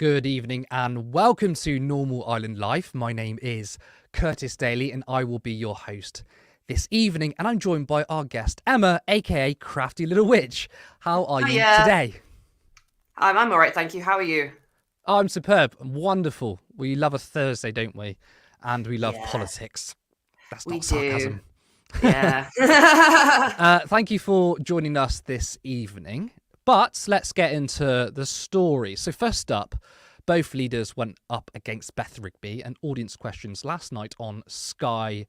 Good evening and welcome to Normal Island Life. My name is Curtis Daly and I will be your host this evening, and I'm joined by our guest Emma, aka Crafty Little Witch. How are you today? I'm all right, thank you. How are you? I'm superb and wonderful. We love a Thursday, don't we? And we love politics. That's not sarcasm. Yeah. Thank you for joining us this evening. But let's get into the story. So first up, both leaders went up against Beth Rigby and audience questions last night on Sky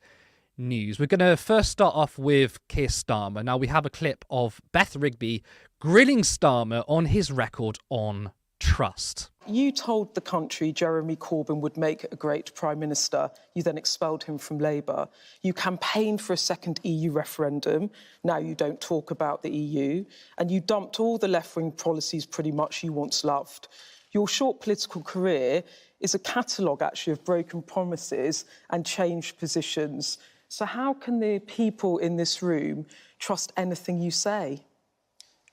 News. We're going to first start off with Keir Starmer. Now, we have a clip of Beth Rigby grilling Starmer on his record on trust. You told the country Jeremy Corbyn would make a great Prime Minister. You then expelled him from Labour. You campaigned for a second EU referendum. Now you don't talk about the EU. And you dumped all the left-wing policies pretty much you once loved. Your short political career is a catalogue, actually, of broken promises and changed positions. So how can the people in this room trust anything you say?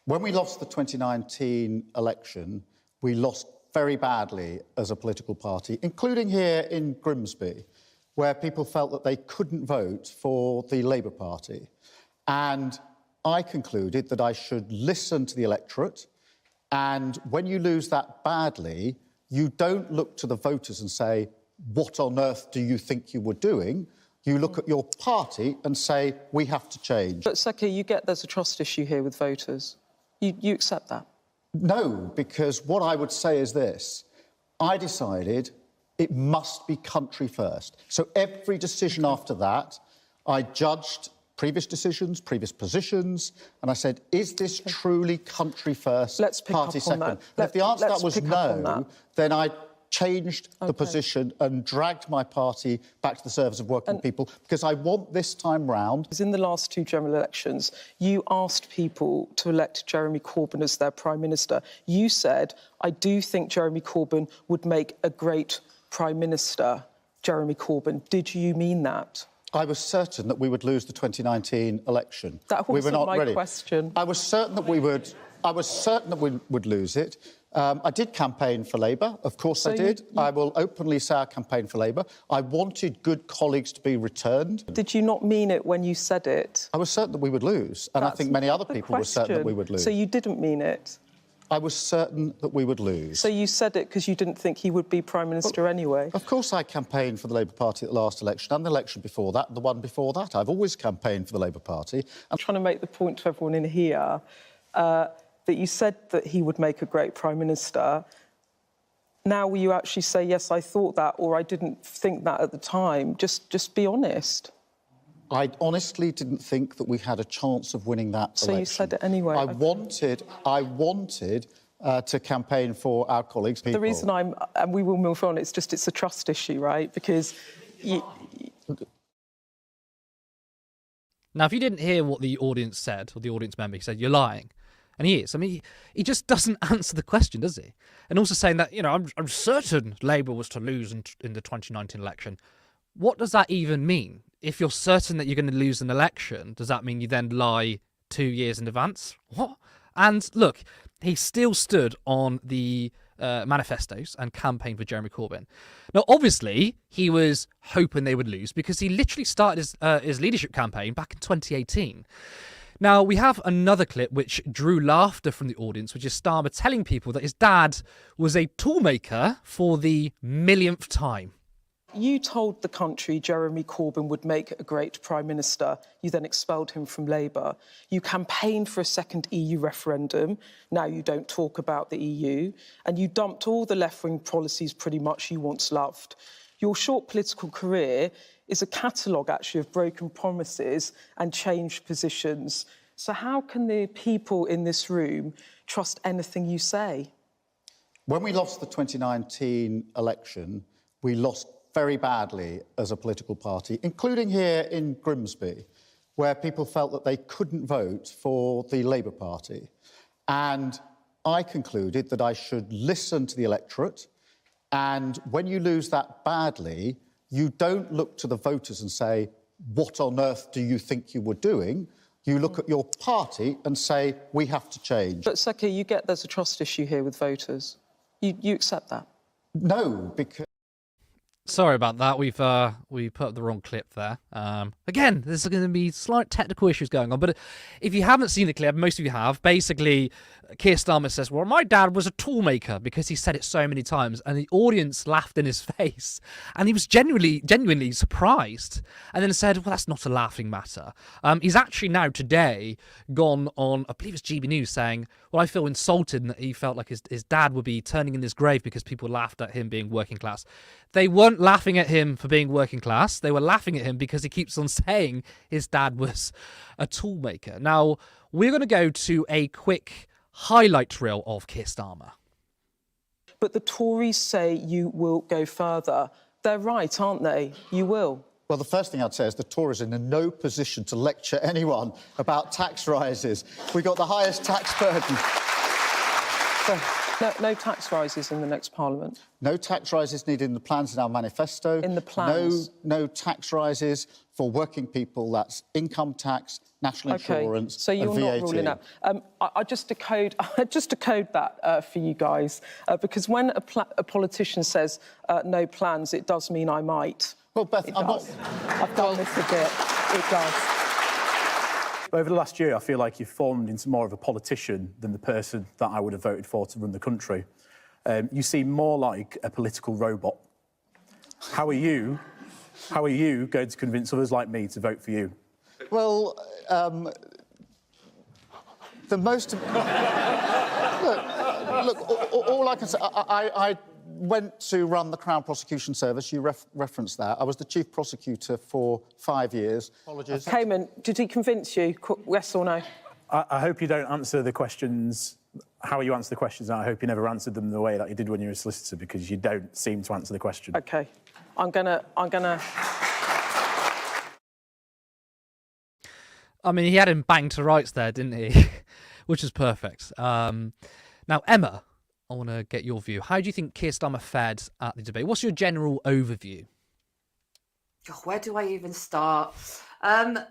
When we lost the 2019 election, we lost very badly as a political party, including here in Grimsby, where people felt that they couldn't vote for the Labour Party. And I concluded that I should listen to the electorate. And when you lose that badly, you don't look to the voters and say, what on earth do you think you were doing? You look at your party and say, we have to change. But, Saki, you get there's a trust issue here with voters. You accept that? No, because what I would say is this. I decided it must be country first. So every decision after that, I judged previous decisions, previous positions, and I said, is this truly country first, Let's pick party up on second? that. And if the answer to that was no, then I changed the position and dragged my party back to the service of working people, because I want this time round. In the last two general elections, you asked people to elect Jeremy Corbyn as their Prime Minister. You said, I do think Jeremy Corbyn would make a great Prime Minister, Jeremy Corbyn. Did you mean that? I was certain that we would lose the 2019 election. That wasn't we were not my ready. question. I was certain that we would lose it. I did campaign for Labour. Of course I did. I will openly say I campaigned for Labour. I wanted good colleagues to be returned. Did you not mean it when you said it? I was certain that we would lose, and I think many other people were certain that we would lose. So you didn't mean it? I was certain that we would lose. So you said it because you didn't think he would be Prime Minister anyway? Of course I campaigned for the Labour Party at the last election, and the election before that, and the one before that. I've always campaigned for the Labour Party. I'm trying to make the point to everyone in here that you said that he would make a great Prime Minister. Now will you actually say, yes, I thought that, or I didn't think that at the time? Just be honest. I honestly didn't think that we had a chance of winning that election. So you said it anyway. I wanted to campaign for our colleagues. The reason and we will move on, it's a trust issue, right? Because Now, if you didn't hear what the audience said, or the audience member, he said, you're lying. And he is. I mean, he just doesn't answer the question, does he? And also saying that, you know, I'm certain Labour was to lose in the 2019 election. What does that even mean? If you're certain that you're going to lose an election, does that mean you then lie 2 years in advance? What? And look, he still stood on the manifestos and campaigned for Jeremy Corbyn. Now, obviously, he was hoping they would lose because he literally started his leadership campaign back in 2018. Now, we have another clip which drew laughter from the audience, which is Starmer telling people that his dad was a toolmaker for the millionth time. You told the country Jeremy Corbyn would make a great Prime Minister. You then expelled him from Labour. You campaigned for a second EU referendum. Now you don't talk about the EU. And you dumped all the left-wing policies pretty much you once loved. Your short political career is a catalogue, actually, of broken promises and changed positions. So how can the people in this room trust anything you say? When we lost the 2019 election, we lost very badly as a political party, including here in Grimsby, where people felt that they couldn't vote for the Labour Party. And I concluded that I should listen to the electorate. And when you lose that badly, you don't look to the voters and say, what on earth do you think you were doing? You look at your party and say, we have to change. But, Saki, you get there's a trust issue here with voters. You accept that? No, because Sorry about that. We put up the wrong clip there. Again, there's going to be slight technical issues going on. But if you haven't seen the clip, most of you have. Basically, Keir Starmer says, "Well, my dad was a toolmaker," because he said it so many times, and the audience laughed in his face, and he was genuinely surprised, and then said, "Well, that's not a laughing matter." He's actually now today gone on, I believe it's GB News, saying, "Well, I feel insulted," and that he felt like his dad would be turning in his grave because people laughed at him being working class. They weren't laughing at him for being working class. They were laughing at him because he keeps on saying his dad was a toolmaker. Now, we're going to go to a quick highlight reel of Keir Starmer. But the Tories say you will go further. They're right, aren't they? You will. well, the first thing I'd say is the Tories are in no position to lecture anyone about tax rises. We got the highest tax burden. No tax rises in the next Parliament. No tax rises needed in the plans in our manifesto. In the plans. No tax rises for working people. That's income tax, national insurance, so you're and VAT. not ruling out. I just decode that for you guys, because when a politician says no plans, it does mean I might. Well, Beth, I've done this a bit. It does. Over the last year, I feel like you've formed into more of a politician than the person that I would have voted for to run the country. You seem more like a political robot. How are you going to convince others like me to vote for you? Well, the most... look, all I can say... I went to run the Crown Prosecution Service. You referenced that. I was the Chief Prosecutor for 5 years. Apologies. Cayman, did he convince you? Yes or no? I hope you don't answer the questions how you answer the questions, and I hope you never answered them the way that you did when you were a solicitor, because you don't seem to answer the question. OK. I'm gonna... I mean, he had him banged to rights there, didn't he? Which is perfect. Now, Emma, I want to get your view. How do you think Keir Starmer fared at the debate? What's your general overview? Oh, where do I even start? The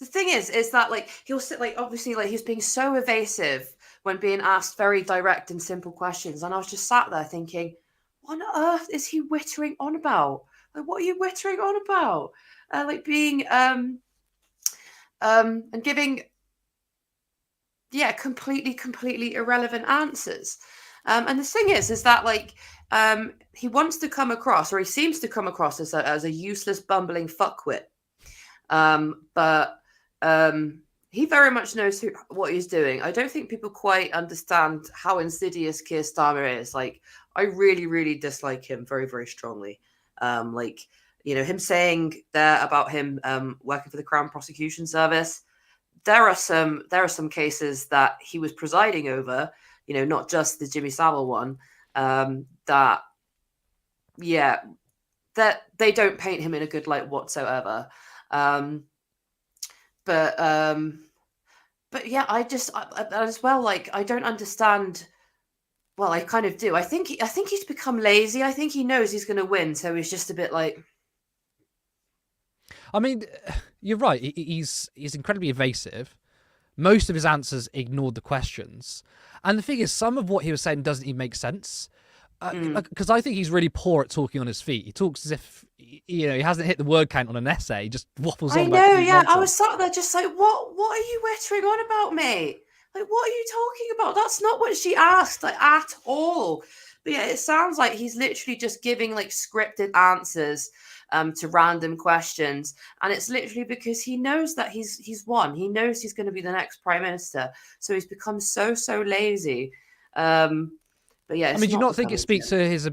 thing is that like he'll sit like obviously like he's being so evasive when being asked very direct and simple questions, and I was just sat there thinking, what on earth is he wittering on about? Like, what are you wittering on about? Like being and giving completely irrelevant answers. And the thing is that like he wants to come across, or he seems to come across as a useless bumbling fuckwit. But he very much knows what he's doing. I don't think people quite understand how insidious Keir Starmer is. Like, I really dislike him very, very strongly. Like, you know, him saying there about him working for the Crown Prosecution Service. There are some cases that he was presiding over, you know, not just the Jimmy Savile one, that they don't paint him in a good light whatsoever. But yeah, I as well, like, I don't understand. Well, I kind of do. I think he's become lazy. I think he knows he's going to win, so he's just a bit like. I mean, you're right. He's incredibly evasive. Most of his answers ignored the questions. And the thing is, some of what he was saying doesn't even make sense. Because I think he's really poor at talking on his feet. He talks as if, you know, he hasn't hit the word count on an essay. He just waffles on. I know, yeah. I was sat there just like, what are you wittering on about, mate? Like, what are you talking about? That's not what she asked, like, at all. But yeah, it sounds like he's literally just giving like scripted answers to random questions, and it's literally because he knows that he's won. He knows he's going to be the next prime minister, so he's become so lazy. But yeah, I mean, do you not think it speaks to his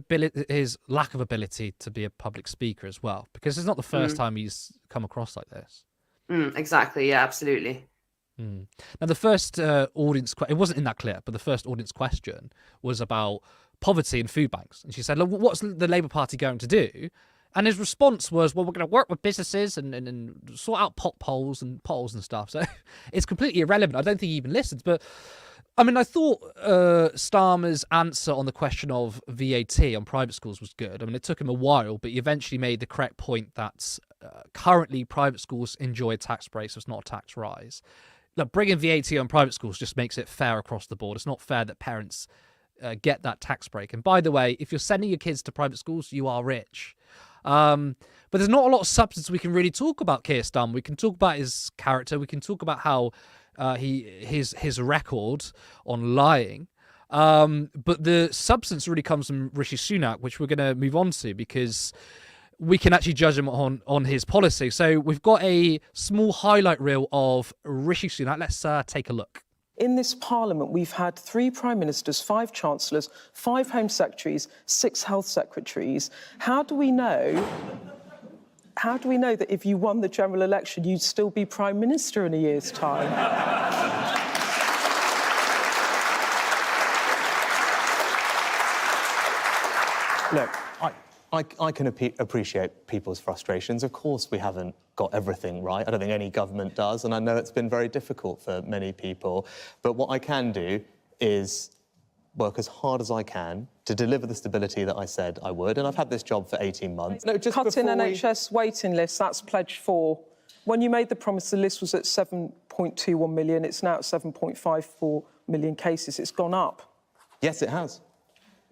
lack of ability to be a public speaker as well? Because it's not the first time he's come across like this. Exactly. Yeah, absolutely. Now, the first audience, it wasn't in that clip, but the first audience question was about poverty and food banks, and she said, "Look, what's the Labour Party going to do?" And his response was, "Well, we're going to work with businesses and sort out potholes and stuff." So it's completely irrelevant. I don't think he even listens. But I mean, I thought Starmer's answer on the question of VAT on private schools was good. I mean, it took him a while, but he eventually made the correct point that currently private schools enjoy a tax break, so it's not a tax rise. Look, bringing VAT on private schools just makes it fair across the board. It's not fair that parents get that tax break. And by the way, if you're sending your kids to private schools, you are rich. But there's not a lot of substance we can really talk about Keir Starmer. We can talk about his character. We can talk about how his record on lying. But the substance really comes from Rishi Sunak, which we're going to move on to because we can actually judge him on his policy. So we've got a small highlight reel of Rishi Sunak. Let's take a look. In this parliament, we've had 3 prime ministers, 5 chancellors, 5 home secretaries, 6 health secretaries. How do we know that if you won the general election, you'd still be prime minister in a year's time? Look, I can appreciate people's frustrations. Of course, we haven't got everything right. I don't think any government does, and I know it's been very difficult for many people. But what I can do is work as hard as I can to deliver the stability that I said I would, and I've had this job for 18 months. No, just Cutting NHS waiting lists, that's pledge 4. When you made the promise, the list was at 7.21 million. It's now at 7.54 million cases. It's gone up. Yes, it has.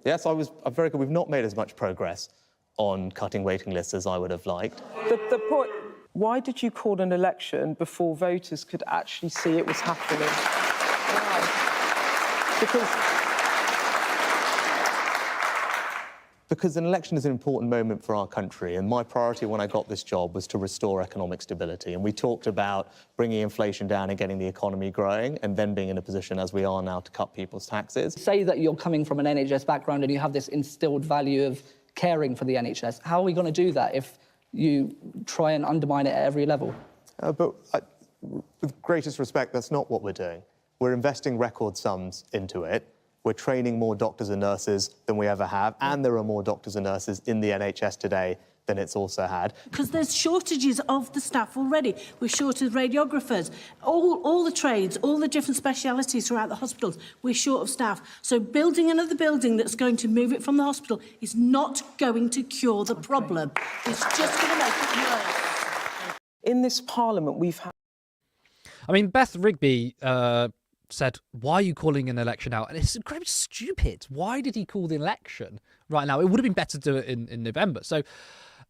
Yes, I'm very good. We've not made as much progress on cutting waiting lists as I would have liked. The point, why did you call an election before voters could actually see it was happening? Why? Because an election is an important moment for our country, and my priority when I got this job was to restore economic stability. And we talked about bringing inflation down and getting the economy growing, and then being in a position, as we are now, to cut people's taxes. Say that you're coming from an NHS background and you have this instilled value of caring for the NHS. How are we going to do that if you try and undermine it at every level? With greatest respect, that's not what we're doing. We're investing record sums into it. We're training more doctors and nurses than we ever have, and there are more doctors and nurses in the NHS today than it's also had. Because there's shortages of the staff already. We're short of radiographers, all the trades, all the different specialities throughout the hospitals. We're short of staff. So building another building that's going to move it from the hospital is not going to cure the problem. It's just going to make it worse. In this parliament, we've had... I mean, Beth Rigby said, why are you calling an election out? And it's incredibly stupid. Why did he call the election right now? It would have been better to do it in November. So,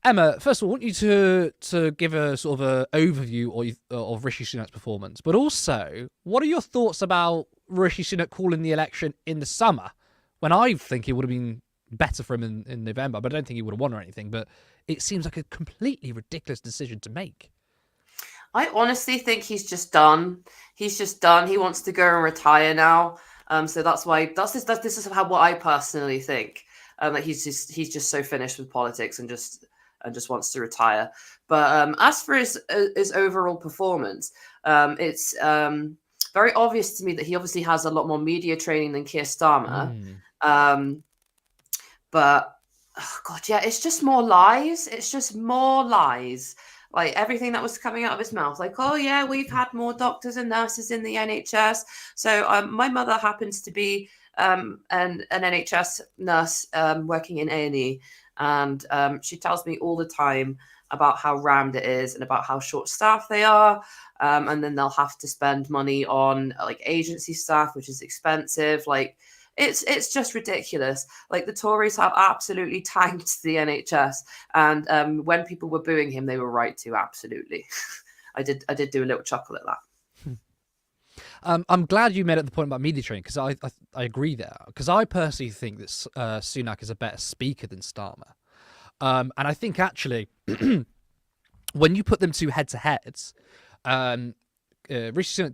Emma, first of all, I want you to give a sort of an overview of Rishi Sunak's performance. But also, what are your thoughts about Rishi Sunak calling the election in the summer, when I think it would have been better for him in November, but I don't think he would have won or anything. But it seems like a completely ridiculous decision to make. I honestly think he's just done. He's just done. He wants to go and retire now. So that's why this is what I personally think. That he's just so finished with politics and just wants to retire. But as for his overall performance, it's very obvious to me that he obviously has a lot more media training than Keir Starmer. But oh God, yeah, it's just more lies. It's just more lies. Like everything that was coming out of his mouth, like, oh yeah, we've had more doctors and nurses in the NHS. So my mother happens to be an NHS nurse working in A&E, and she tells me all the time about how rammed it is and about how short-staffed they are, and then they'll have to spend money on like agency staff, which is expensive. Like it's just ridiculous. Like the Tories have absolutely tanked the NHS, and when people were booing him, they were right to. Absolutely. I did do a little chuckle at that. I'm glad you made it the point about media training, because I agree there, because I personally think that Sunak is a better speaker than Starmer, and I think actually when you put them two head to heads, Rishi Sunak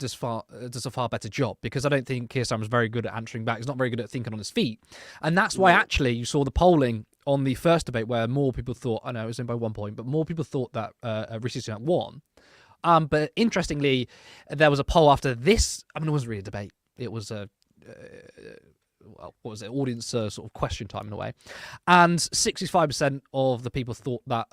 does a far better job, because I don't think Keir Starmer is very good at answering back. He's not very good at thinking on his feet, and that's why actually you saw the polling on the first debate where more people thought, I know it was in by 1 point, but more people thought that Rishi Sunak won. But interestingly, there was a poll after this. I mean, it wasn't really a debate. It was a what was it? Audience sort of question time in a way. And 65% of the people thought that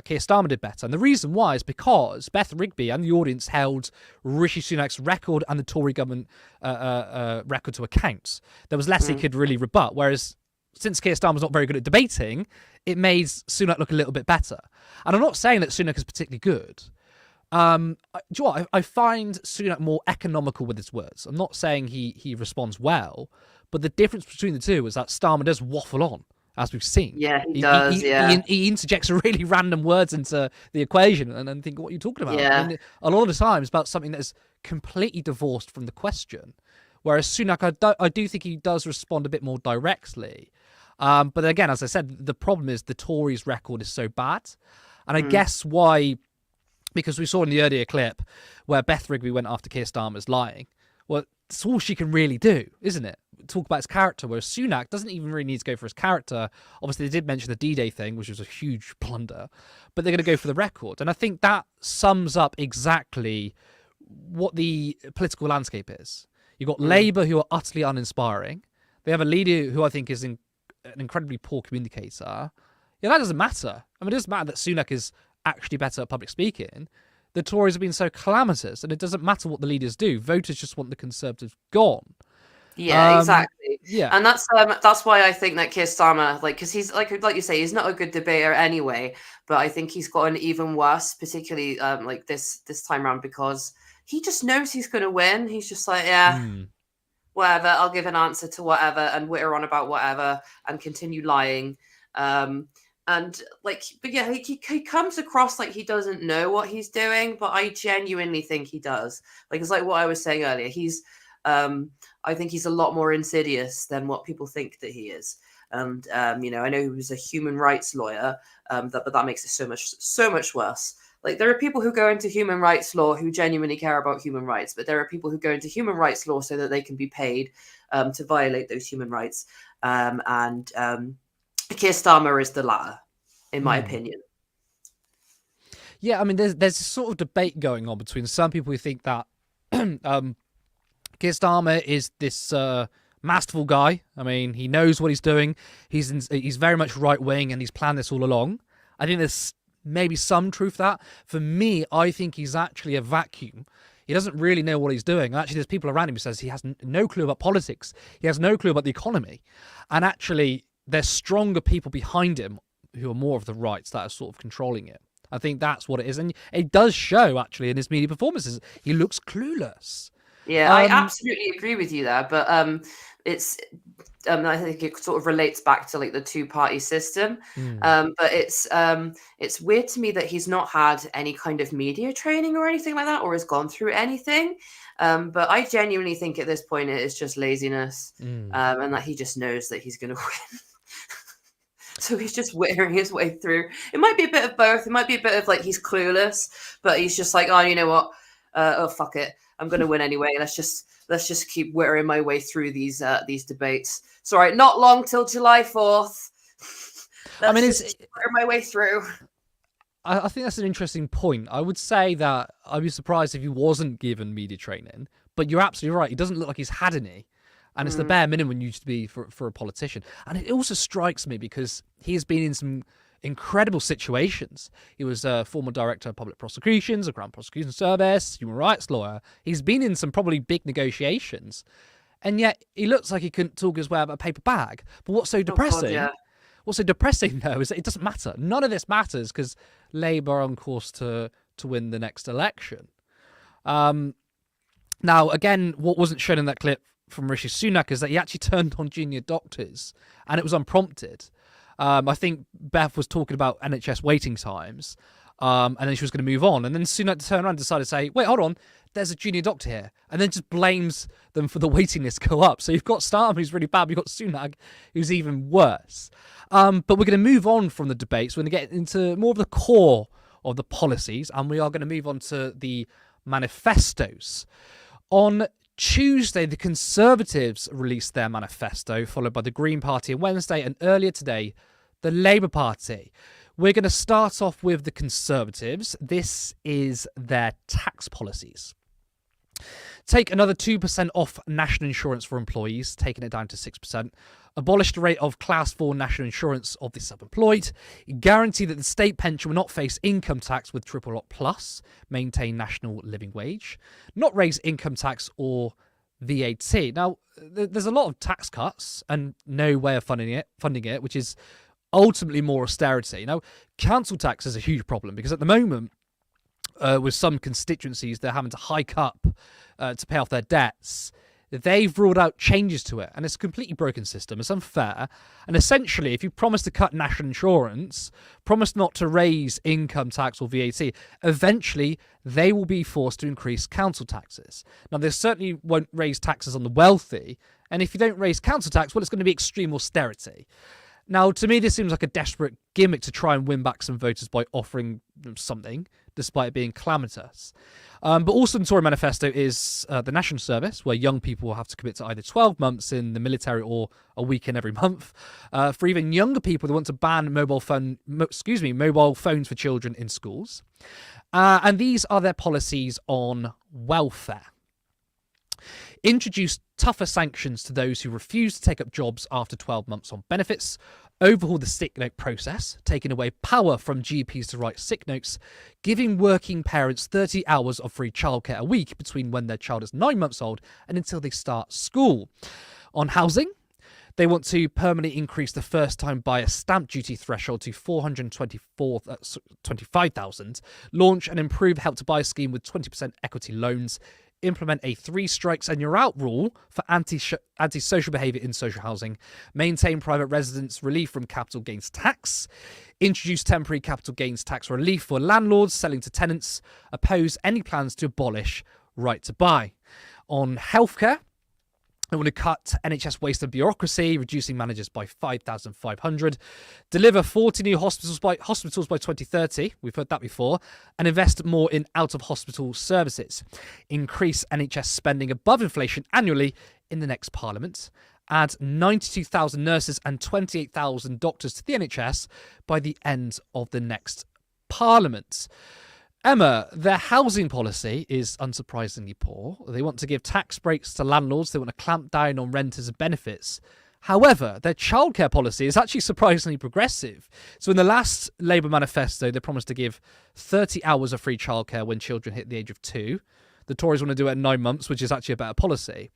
Keir Starmer did better. And the reason why is because Beth Rigby and the audience held Rishi Sunak's record and the Tory government record to account. There was less he could really rebut. Whereas since Keir Starmer's not very good at debating, it made Sunak look a little bit better. And I'm not saying that Sunak is particularly good. Do you know what? I find Sunak more economical with his words. I'm not saying he responds well, But the difference between the two is that Starmer does waffle on, as we've seen. Yeah, he does. He interjects really random words into the equation and think, what are you talking about? Yeah. I mean, a lot of the time it's about something that is completely divorced from the question. Whereas Sunak, I do think he does respond a bit more directly. But again, as I said, the problem is the Tories' record is so bad. And I guess why, because we saw in the earlier clip where Beth Rigby went after Keir Starmer's lying. Well, that's all she can really do, isn't it? Talk about his character, whereas Sunak doesn't even really need to go for his character. Obviously, they did mention the D-Day thing, which was a huge blunder, but they're going to go for the record. And I think that sums up exactly what the political landscape is. You've got Labour, who are utterly uninspiring. They have a leader who I think is an incredibly poor communicator. Yeah, that doesn't matter. I mean, it doesn't matter that Sunak is actually better at public speaking. The Tories have been so calamitous, and it doesn't matter what the leaders do. Voters just want the Conservatives gone. Yeah, exactly. Yeah, And that's why I think that Keir Starmer, because he's like you say, he's not a good debater anyway. But I think he's gotten even worse, particularly this time around, because he just knows he's going to win. He's just like, whatever. I'll give an answer to whatever and witter on about whatever and continue lying. But yeah, he comes across like he doesn't know what he's doing, but I genuinely think he does. Like, it's like what I was saying earlier. I think he's a lot more insidious than what people think that he is. And I know he was a human rights lawyer, but that makes it so much worse. Like, there are people who go into human rights law who genuinely care about human rights, but there are people who go into human rights law so that they can be paid to violate those human rights. Keir Starmer is the latter, in my opinion. Yeah, I mean, there's this sort of debate going on between some people who think that Keir Starmer is this masterful guy. I mean, he knows what he's doing. He's very much right wing, and he's planned this all along. I think there's maybe some truth to that. For me, I think he's actually a vacuum. He doesn't really know what he's doing. Actually, there's people around him who says he has no clue about politics. He has no clue about the economy. And actually, there's stronger people behind him who are more of the rights that are sort of controlling it. I think that's what it is. And it does show, actually, in his media performances. He looks clueless. Yeah, I absolutely agree with you there. But it's I think it sort of relates back to like the two-party system. But it's weird to me that he's not had any kind of media training or anything like that, or has gone through anything. But I genuinely think at this point it is just laziness, and that he just knows that he's going to win. So he's just wittering his way through. It might be a bit of both. It might be a bit of like he's clueless, but he's just like, oh, you know what? Oh, fuck it. I'm going to win anyway. Let's just keep wittering my way through these debates. It's all right. Not long till July 4th. Witter my way through. I think that's an interesting point. I would say that I'd be surprised if he wasn't given media training, but you're absolutely right. He doesn't look like he's had any. And it's the bare minimum used to be for a politician. And it also strikes me because he has been in some incredible situations. He was a former director of public prosecutions, a Crown Prosecution Service, human rights lawyer. He's been in some probably big negotiations. And yet he looks like he couldn't talk his way out of a paper bag. But what's so depressing? What's so depressing, though, is that it doesn't matter. None of this matters because Labour are on course to win the next election. Now, again, what wasn't shown in that clip from Rishi Sunak is that he actually turned on junior doctors, and it was unprompted. I think Beth was talking about NHS waiting times, and then she was going to move on. And then Sunak turned around and decided to say, wait, hold on, there's a junior doctor here. And then just blames them for the waiting list go up. So you've got Starmer, who's really bad. You've got Sunak, who's even worse. But we're going to move on from the debates. We're going to get into more of the core of the policies, and we are going to move on to the manifestos. On Tuesday, the Conservatives released their manifesto, followed by the Green Party on Wednesday, and earlier today, the Labour Party. We're going to start off with the Conservatives. This is their tax policies. Take another 2% off national insurance for employees, taking it down to 6%. Abolish the rate of Class 4 national insurance of the self-employed. Guarantee that the state pension will not face income tax with triple opt plus. Maintain national living wage. Not raise income tax or VAT. Now, there's a lot of tax cuts and no way of funding it, which is ultimately more austerity. Now, council tax is a huge problem because at the moment, with some constituencies, they're having to hike up to pay off their debts they've ruled out changes to it, and it's a completely broken system. It's unfair. And essentially, if you promise to cut national insurance, promise not to raise income tax or VAT, eventually they will be forced to increase council taxes. Now, they certainly won't raise taxes on the wealthy, and if you don't raise council tax, well, it's going to be extreme austerity. Now, to me, this seems like a desperate gimmick to try and win back some voters by offering them something, despite it being calamitous. But also in the Tory manifesto is the National Service, where young people will have to commit to either 12 months in the military or a weekend every month. For even younger people, they want to ban mobile phones for children in schools. And these are their policies on welfare. Introduce tougher sanctions to those who refuse to take up jobs after 12 months on benefits, overhaul the sick note process, taking away power from GPs to write sick notes, giving working parents 30 hours of free childcare a week between when their child is 9 months old and until they start school. On housing, they want to permanently increase the first-time buyer stamp duty threshold to 425,000, launch an improved Help to Buy scheme with 20% equity loans, implement a 3 strikes and you're out rule for anti-social behaviour in social housing, maintain private residence relief from capital gains tax, introduce temporary capital gains tax relief for landlords selling to tenants, oppose any plans to abolish right to buy. On healthcare, they want to cut NHS waste and bureaucracy, reducing managers by 5,500, deliver 40 new hospitals by 2030, we've heard that before, and invest more in out-of-hospital services, increase NHS spending above inflation annually in the next Parliament, add 92,000 nurses and 28,000 doctors to the NHS by the end of the next Parliament. Emma, their housing policy is unsurprisingly poor. They want to give tax breaks to landlords. They want to clamp down on renters' benefits. However, their childcare policy is actually surprisingly progressive. So in the last Labour manifesto, they promised to give 30 hours of free childcare when children hit the age of 2. The Tories want to do it at 9 months, which is actually a better policy.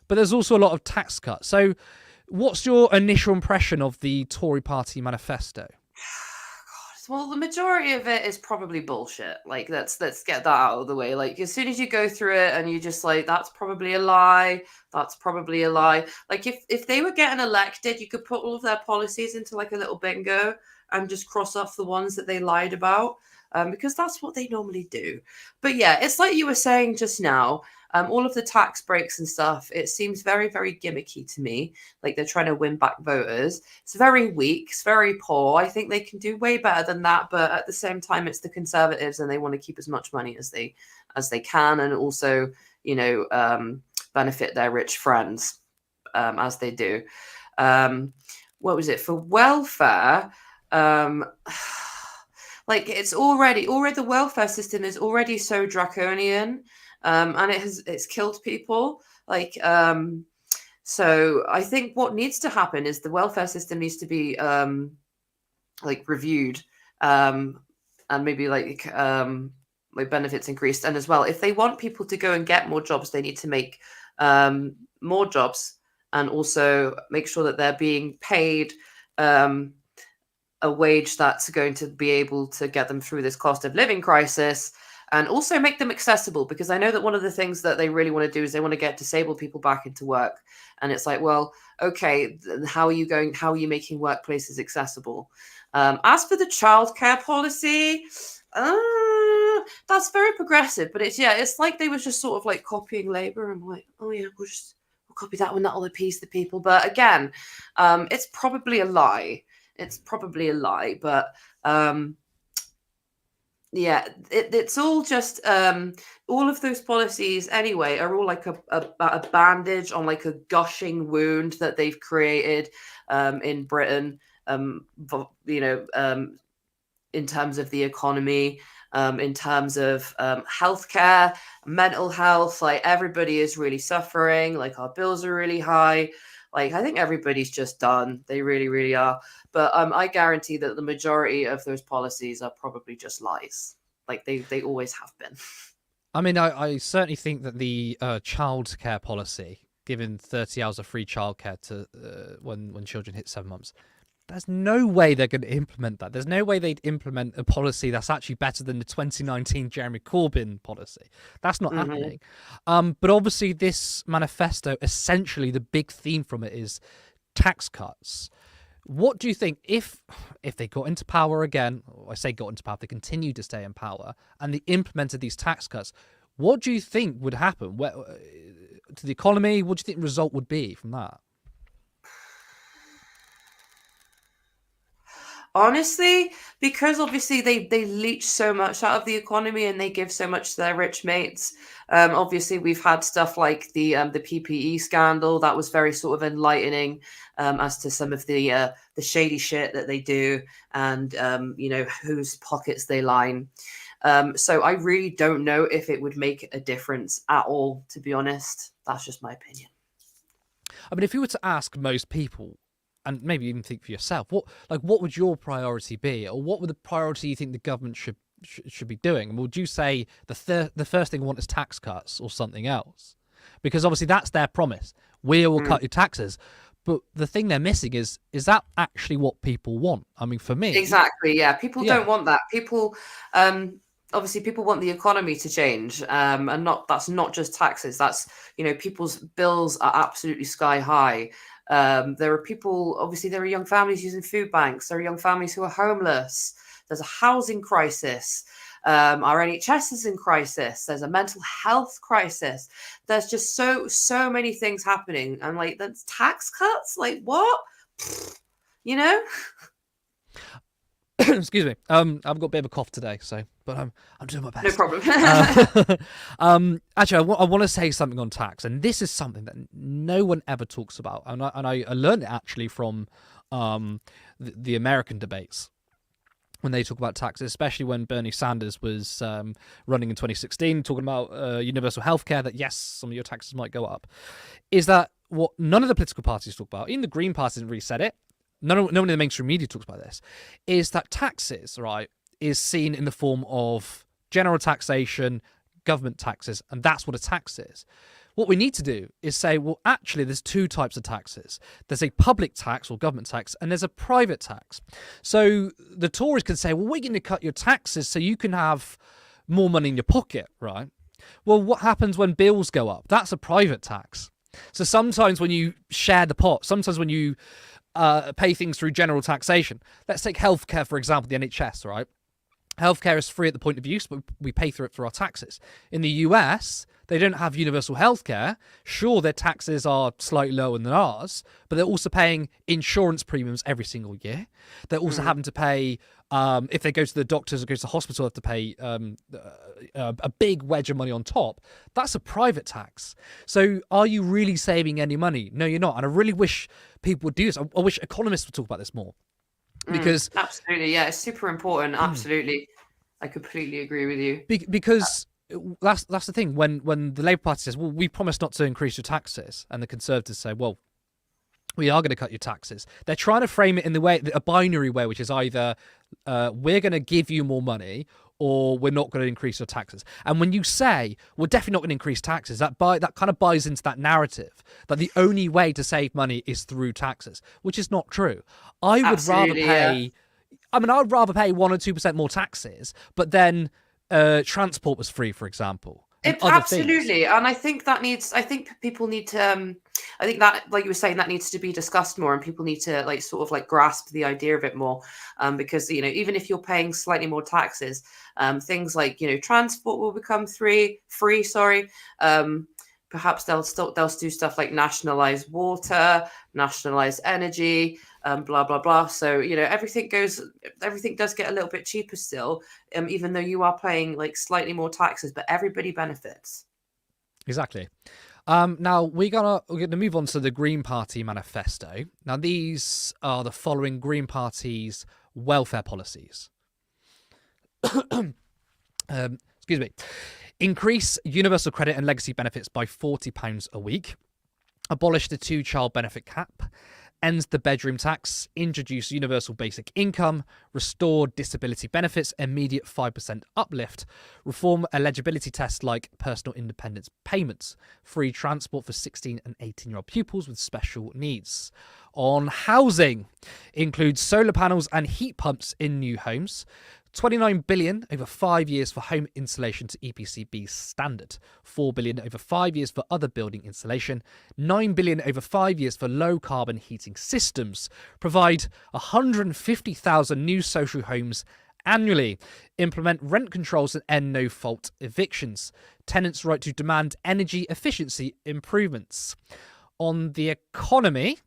But there's also a lot of tax cuts. So what's your initial impression of the Tory party manifesto? Well, the majority of it is probably bullshit. Like, let's get that out of the way. Like, as soon as you go through it and you just like, that's probably a lie. That's probably a lie. Like, if they were getting elected, you could put all of their policies into like a little bingo and just cross off the ones that they lied about, because that's what they normally do. But yeah, it's like you were saying just now. All of the tax breaks and stuff, it seems very, very gimmicky to me. Like they're trying to win back voters. It's very weak. It's very poor. I think they can do way better than that. But at the same time, it's the Conservatives and they want to keep as much money as they can. And also, benefit their rich friends as they do. What was it? For welfare, like it's already the welfare system is already so draconian. And it's killed people. Like, so I think what needs to happen is the welfare system needs to be reviewed, and maybe like benefits increased. And as well, if they want people to go and get more jobs, they need to make more jobs and also make sure that they're being paid a wage that's going to be able to get them through this cost of living crisis. And also make them accessible, because I know that one of the things that they really want to do is they want to get disabled people back into work. And it's like, well, okay, how are you making workplaces accessible? As for the childcare policy, that's very progressive, but it's like they were just sort of like copying Labour and like, oh yeah, we'll copy that one, that'll appease the people. But again, it's probably a lie. But yeah, it's all just all of those policies anyway are all like a bandage on like a gushing wound that they've created in Britain, in terms of the economy, in terms of healthcare, mental health. Like everybody is really suffering. Like our bills are really high. Like I think everybody's just done. They really, really are. But I guarantee that the majority of those policies are probably just lies. Like they always have been. I mean, I certainly think that the childcare policy, giving 30 hours of free childcare to when children hit 7 months, there's no way they're going to implement that. There's no way they'd implement a policy that's actually better than the 2019 Jeremy Corbyn policy. That's not happening. But obviously this manifesto, essentially the big theme from it is tax cuts. What do you think if they got into power again, or I say got into power, if they continue to stay in power and they implemented these tax cuts, what do you think would happen to the economy? What do you think the result would be from that? Honestly, because obviously they leech so much out of the economy and they give so much to their rich mates. Obviously, we've had stuff like the PPE scandal that was very sort of enlightening as to some of the shady shit that they do and whose pockets they line. So I really don't know if it would make a difference at all. To be honest, that's just my opinion. I mean, if you were to ask most people, and maybe even think for yourself, what would your priority be, or what would the priority you think the government should be doing? Would you say the first thing we want is tax cuts or something else? Because obviously that's their promise. We will cut your taxes. But the thing they're missing is that actually what people want? I mean, for me, exactly, yeah. People don't want that. People, obviously, people want the economy to change, and that's not just taxes. That's people's bills are absolutely sky high. There are people, obviously, there are young families using food banks. There are young families who are homeless. There's a housing crisis. Our NHS is in crisis. There's a mental health crisis. There's just so many things happening. And like, that's tax cuts? Like, what? Excuse me. I've got a bit of a cough today, but I'm doing my best. No problem. Actually, I want to say something on tax, and this is something that no one ever talks about, and I learned it actually from the American debates when they talk about taxes, especially when Bernie Sanders was running in 2016, talking about universal healthcare. That yes, some of your taxes might go up. Is that what none of the political parties talk about? Even the Green Party didn't really said it. No one in the mainstream media talks about this. Is that taxes, right, is seen in the form of general taxation, government taxes, and that's what a tax is. What we need to do is say, well, actually, there's two types of taxes. There's a public tax or government tax, and there's a private tax. So the Tories can say, well, we're going to cut your taxes so you can have more money in your pocket, right? Well, what happens when bills go up? That's a private tax. So sometimes when you share the pot, sometimes when you pay things through general taxation. Let's take healthcare, for example, the NHS, right? Healthcare is free at the point of use, but we pay through it through our taxes. In the US, they don't have universal healthcare. Sure, their taxes are slightly lower than ours, but they're also paying insurance premiums every single year. They're also having to pay, if they go to the doctors or go to the hospital, have to pay a big wedge of money on top. That's a private tax. So are you really saving any money? No, you're not. And I really wish people would do this. I wish economists would talk about this more. Because absolutely, yeah, it's super important. Absolutely, I completely agree with you. Because that's the thing. When the Labour Party says, "Well, we promise not to increase your taxes," and the Conservatives say, "Well, we are going to cut your taxes," they're trying to frame it in the way, a binary way, which is either we're going to give you more money or we're not going to increase your taxes. And when you say we're definitely not going to increase taxes, that kind of buys into that narrative that the only way to save money is through taxes, which is not true. I would rather pay. Yeah. I mean, I'd rather pay 1 or 2% more taxes, but then transport was free, for example. Absolutely, and I think people need to. I think that, like you were saying, that needs to be discussed more, and people need to grasp the idea of it more, because even if you're paying slightly more taxes, things like transport will become free. Sorry. Perhaps they'll do stuff like nationalize water, nationalize energy, blah blah blah. So everything does get a little bit cheaper still, even though you are paying like slightly more taxes, but everybody benefits. Exactly. Now we're gonna move on to the Green Party manifesto. Now these are the following Green Party's welfare policies. Excuse me. Increase universal credit and legacy benefits by £40 a week. Abolish the 2-child benefit cap. ends the bedroom tax, introduce universal basic income, restore disability benefits, immediate 5% uplift, reform eligibility tests like personal independence payments, free transport for 16 and 18-year-old pupils with special needs. On housing, includes solar panels and heat pumps in new homes, 29 billion over 5 years for home insulation to EPC-B standard, 4 billion over 5 years for other building insulation, 9 billion over 5 years for low carbon heating systems, provide 150,000 new social homes annually, implement rent controls and end no-fault evictions, tenants' right to demand energy efficiency improvements. On the economy,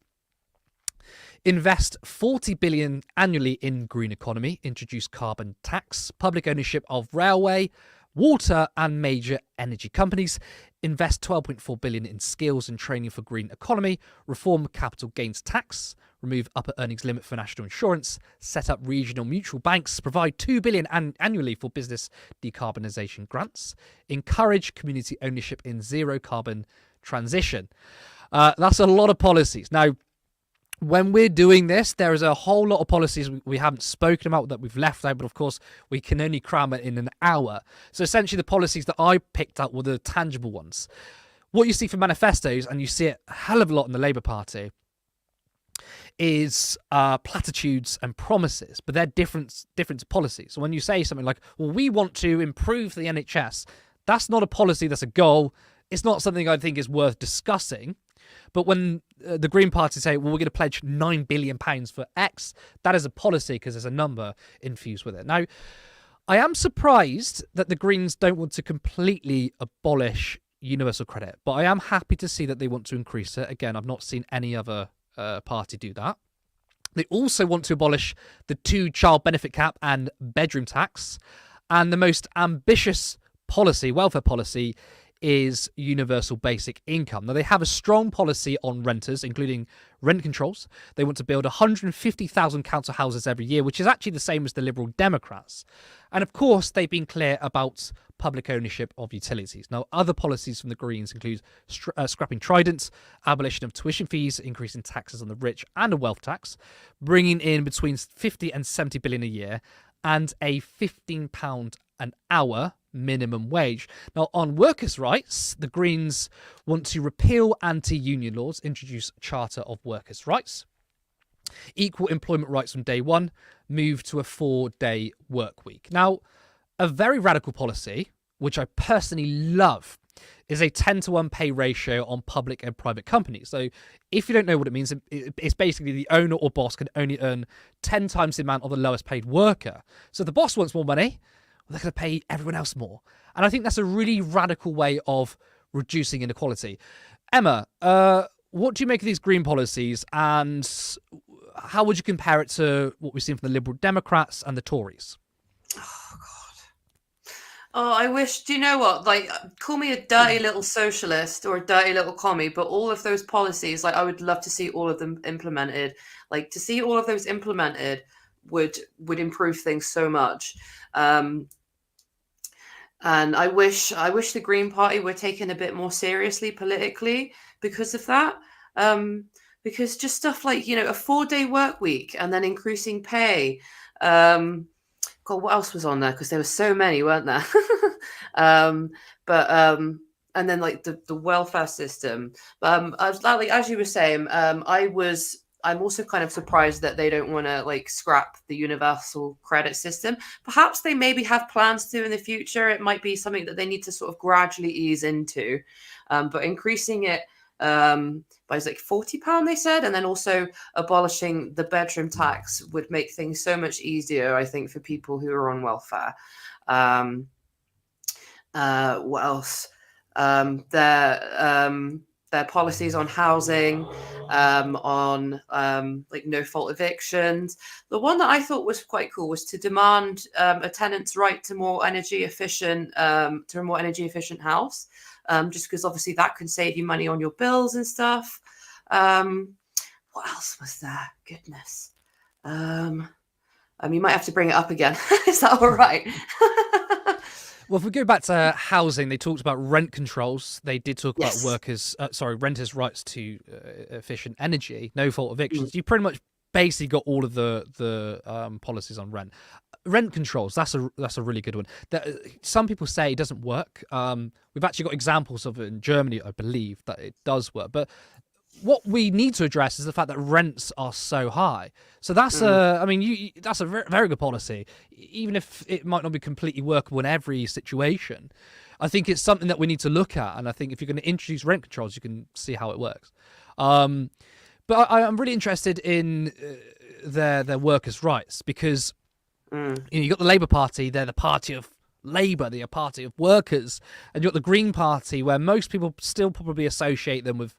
invest 40 billion annually in green economy, introduce carbon tax, public ownership of railway, water and major energy companies, invest 12.4 billion in skills and training for green economy, reform capital gains tax, remove upper earnings limit for national insurance, set up regional mutual banks, provide 2 billion annually for business decarbonisation grants, encourage community ownership in zero carbon transition. That's a lot of policies. Now, when we're doing this, there is a whole lot of policies we haven't spoken about that we've left out, but of course we can only cram it in an hour. So essentially the policies that I picked up were the tangible ones. What you see for manifestos, and you see it a hell of a lot in the Labour Party, is platitudes and promises, but they're different policies. So when you say something like, well, we want to improve the NHS, that's not a policy, that's a goal. It's not something I think is worth discussing. But when the Green Party say, well, we're going to pledge £9 billion for X, that is a policy because there's a number infused with it. Now, I am surprised that the Greens don't want to completely abolish universal credit, but I am happy to see that they want to increase it. Again, I've not seen any other party do that. They also want to abolish the 2-child benefit cap and bedroom tax. And the most ambitious policy, welfare policy, is universal basic income. Now, they have a strong policy on renters, including rent controls. They want to build 150,000 council houses every year, which is actually the same as the Liberal Democrats. And of course, they've been clear about public ownership of utilities. Now, other policies from the Greens include scrapping Trident, abolition of tuition fees, increasing taxes on the rich and a wealth tax, bringing in between 50 and 70 billion a year, and a £15 an hour minimum wage. Now, on workers' rights, the Greens want to repeal anti-union laws, introduce Charter of Workers' Rights, equal employment rights from day one, move to a 4-day work week. Now, a very radical policy, which I personally love, is a 10-to-1 pay ratio on public and private companies. So if you don't know what it means, it's basically the owner or boss can only earn 10 times the amount of the lowest paid worker. So if the boss wants more money, they're going to pay everyone else more. And I think that's a really radical way of reducing inequality. Emma, what do you make of these green policies, and how would you compare it to what we've seen from the Liberal Democrats and the Tories? Oh, God. Oh, I wish, do you know what? Like, call me a dirty little socialist or a dirty little commie, but all of those policies, like, I would love to see all of them implemented. Like, to see all of those implemented would improve things so much. And I wish the Green Party were taken a bit more seriously politically because of that. Because just stuff like, you know, a 4-day work week and then increasing pay. God, what else was on there? Because there were so many, weren't there? And then like the welfare system. As you were saying, I'm also kind of surprised that they don't want to like scrap the universal credit system. Perhaps they maybe have plans to in the future. It might be something that they need to sort of gradually ease into. But increasing it by like £40, they said, and then also abolishing the bedroom tax would make things so much easier, I think, for people who are on welfare. What else? Their policies on housing, on like no-fault evictions. The one that I thought was quite cool was to demand a tenant's right to a more energy efficient house, just because obviously that can save you money on your bills and stuff. What else was there? Goodness. You might have to bring it up again. Is that all right? Well, if we go back to housing, they talked about rent controls. They did talk about Yes. renters' rights to efficient energy, no fault Mm. evictions. You pretty much basically got all of the policies on rent. Rent controls. That's a really good one. Some people say it doesn't work. We've actually got examples of it in Germany, I believe, that it does work. But what we need to address is the fact that rents are so high. So that's that's a very good policy, even if it might not be completely workable in every situation. I think it's something that we need to look at, and I think if you're going to introduce rent controls, you can see how it works. But I'm really interested in their workers' rights, because you got the Labour Party, they're the party of Labour, they're a party of workers, and you got the Green Party, where most people still probably associate them with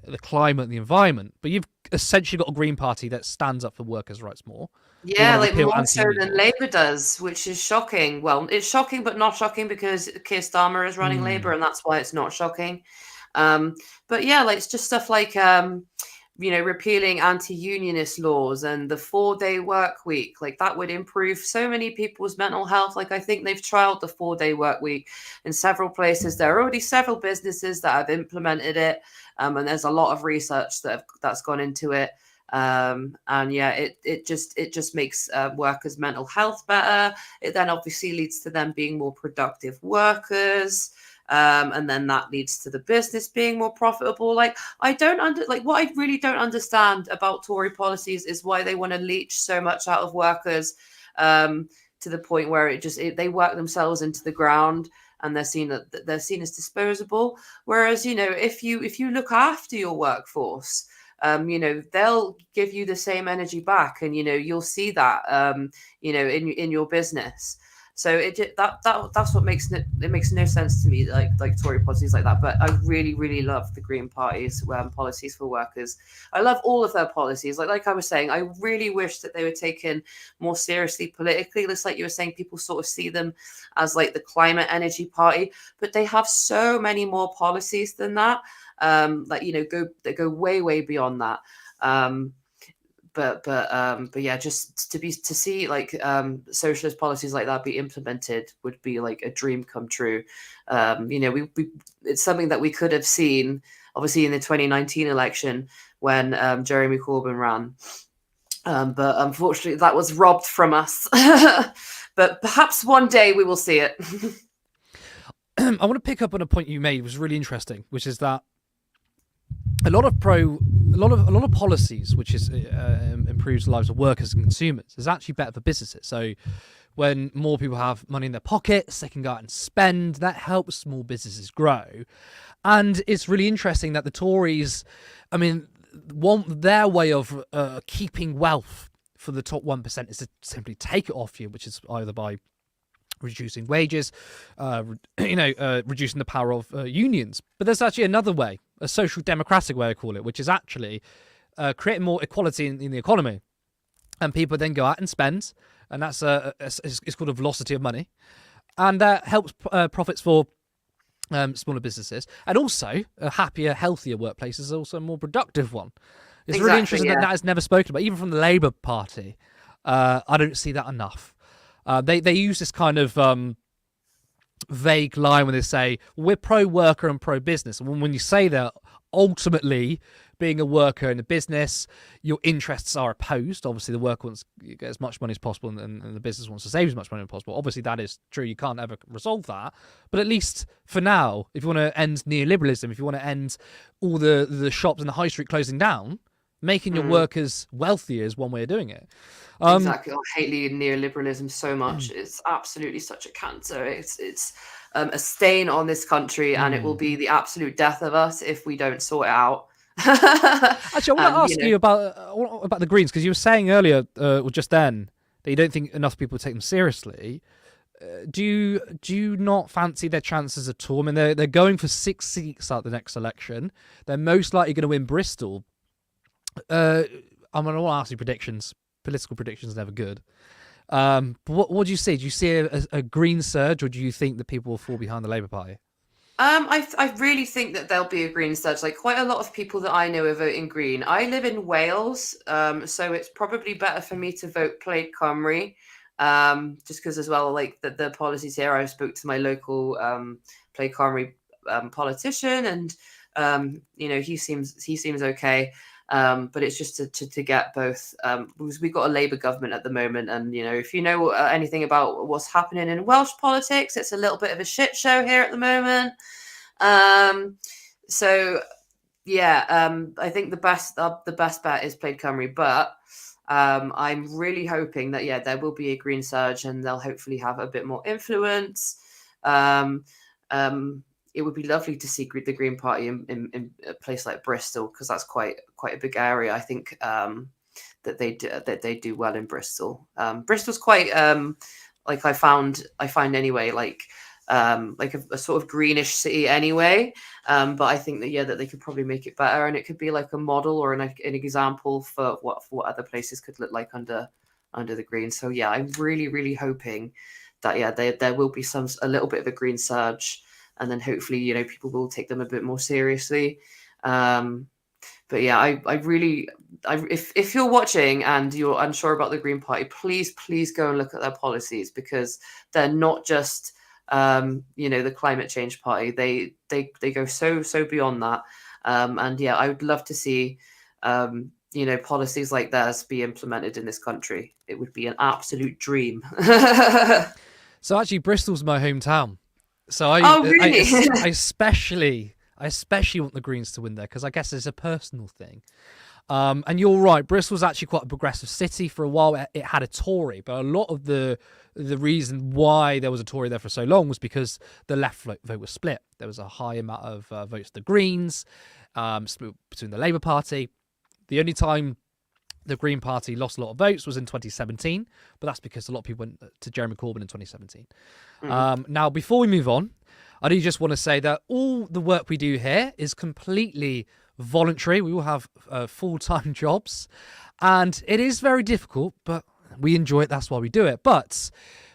the climate and the environment, but you've essentially got a Green Party that stands up for workers' rights more. Yeah, like repeal more so anti-union than laws. Labour does, which is shocking. Well, it's shocking, but not shocking because Keir Starmer is running Labour, and that's why it's not shocking. But yeah, like it's just stuff like repealing anti-unionist laws and the 4-day work week. Like that would improve so many people's mental health. Like I think they've trialed the 4-day work week in several places. There are already several businesses that have implemented it, and there's a lot of research that's gone into it. And yeah, it just makes workers' mental health better. It then obviously leads to them being more productive workers. And then that leads to the business being more profitable. Like what I really don't understand about Tory policies is why they want to leech so much out of workers, to the point where they work themselves into the ground and they're seen as disposable. Whereas, if you look after your workforce, they'll give you the same energy back, and you'll see that in your business. So that's what makes no sense to me, like Tory policies like that. But I really, really love the Green Party's policies for workers. I love all of their policies. Like I was saying, I really wish that they were taken more seriously politically. Just like you were saying, people sort of see them as like the climate energy party, but they have so many more policies than that. That go way, way beyond that. But yeah, just to see like socialist policies like that be implemented would be like a dream come true. It's something that we could have seen obviously in the 2019 election when Jeremy Corbyn ran, but unfortunately that was robbed from us. But perhaps one day we will see it. I want to pick up on a point you made, was really interesting, which is that a lot of policies, which is improves the lives of workers and consumers, is actually better for businesses. So when more people have money in their pockets, they can go out and spend. That helps small businesses grow. And it's really interesting that the Tories, want their way of keeping wealth for the top 1% is to simply take it off you, which is either by reducing wages, reducing the power of unions. But there's actually another way, a social democratic way I call it, which is actually creating more equality in the economy. And people then go out and spend, and that's it's called a velocity of money. And that helps profits for smaller businesses. And also, a happier, healthier workplace is also a more productive one. It's really interesting that is never spoken about, even from the Labour Party. I don't see that enough. They use this kind of vague line when they say we're pro-worker and pro-business. And when you say that, ultimately, being a worker in a business, your interests are opposed. Obviously, the worker wants to get as much money as possible, and the business wants to save as much money as possible. Obviously, that is true. You can't ever resolve that. But at least for now, if you want to end neoliberalism, if you want to end all the shops and the high street closing down, making your workers wealthier is one way of doing it. Exactly. I hate neoliberalism so much. It's absolutely such a cancer. It's a stain on this country, and it will be the absolute death of us if we don't sort it out. Actually, I want to ask you about the Greens, because you were saying earlier, or just then, that you don't think enough people take them seriously. Do you not fancy their chances at all? I mean, they're going for 6 seats at the next election. They're most likely going to win Bristol. I'm going to ask you predictions. Political predictions are never good. But what do you see? Do you see a green surge, or do you think that people will fall behind the Labour Party? I really think that there'll be a green surge. Like quite a lot of people that I know are voting green. I live in Wales, so it's probably better for me to vote Plaid Cymru. just because as well, like the policies here, I spoke to my local Plaid Cymru politician, and he seems okay. But it's just to get both, because we've got a Labour government at the moment, and if you know anything about what's happening in Welsh politics, it's a little bit of a shit show here at the moment. So yeah, I think the best bet is Plaid Cymru, but I'm really hoping that there will be a Green surge, and they'll hopefully have a bit more influence. It would be lovely to see the Green Party in a place like Bristol, because that's quite a big area. I think that they do well in Bristol. Bristol's quite like I find anyway, like a sort of greenish city anyway. But I think that they could probably make it better, and it could be like a model or an example for what other places could look like under the Greens. So yeah, I'm really hoping that there will be a little bit of a Green surge. And then hopefully, people will take them a bit more seriously. But yeah, if you're watching and you're unsure about the Green Party, please go and look at their policies, because they're not just, the climate change party. They go so beyond that. And yeah, I would love to see, policies like theirs be implemented in this country. It would be an absolute dream. So actually, Bristol's my hometown. So really? I especially want the Greens to win there, because I guess it's a personal thing. And you're right, Bristol's actually quite a progressive city. For a while, it had a Tory, but a lot of the reason why there was a Tory there for so long was because the left vote was split. There was a high amount of votes to the Greens, split between the Labour Party. The only time the Green Party lost a lot of votes was in 2017, but that's because a lot of people went to Jeremy Corbyn in 2017. Now, before we move on, I do just want to say that all the work we do here is completely voluntary. We all have full-time jobs, and it is very difficult, but we enjoy it. That's why we do it. But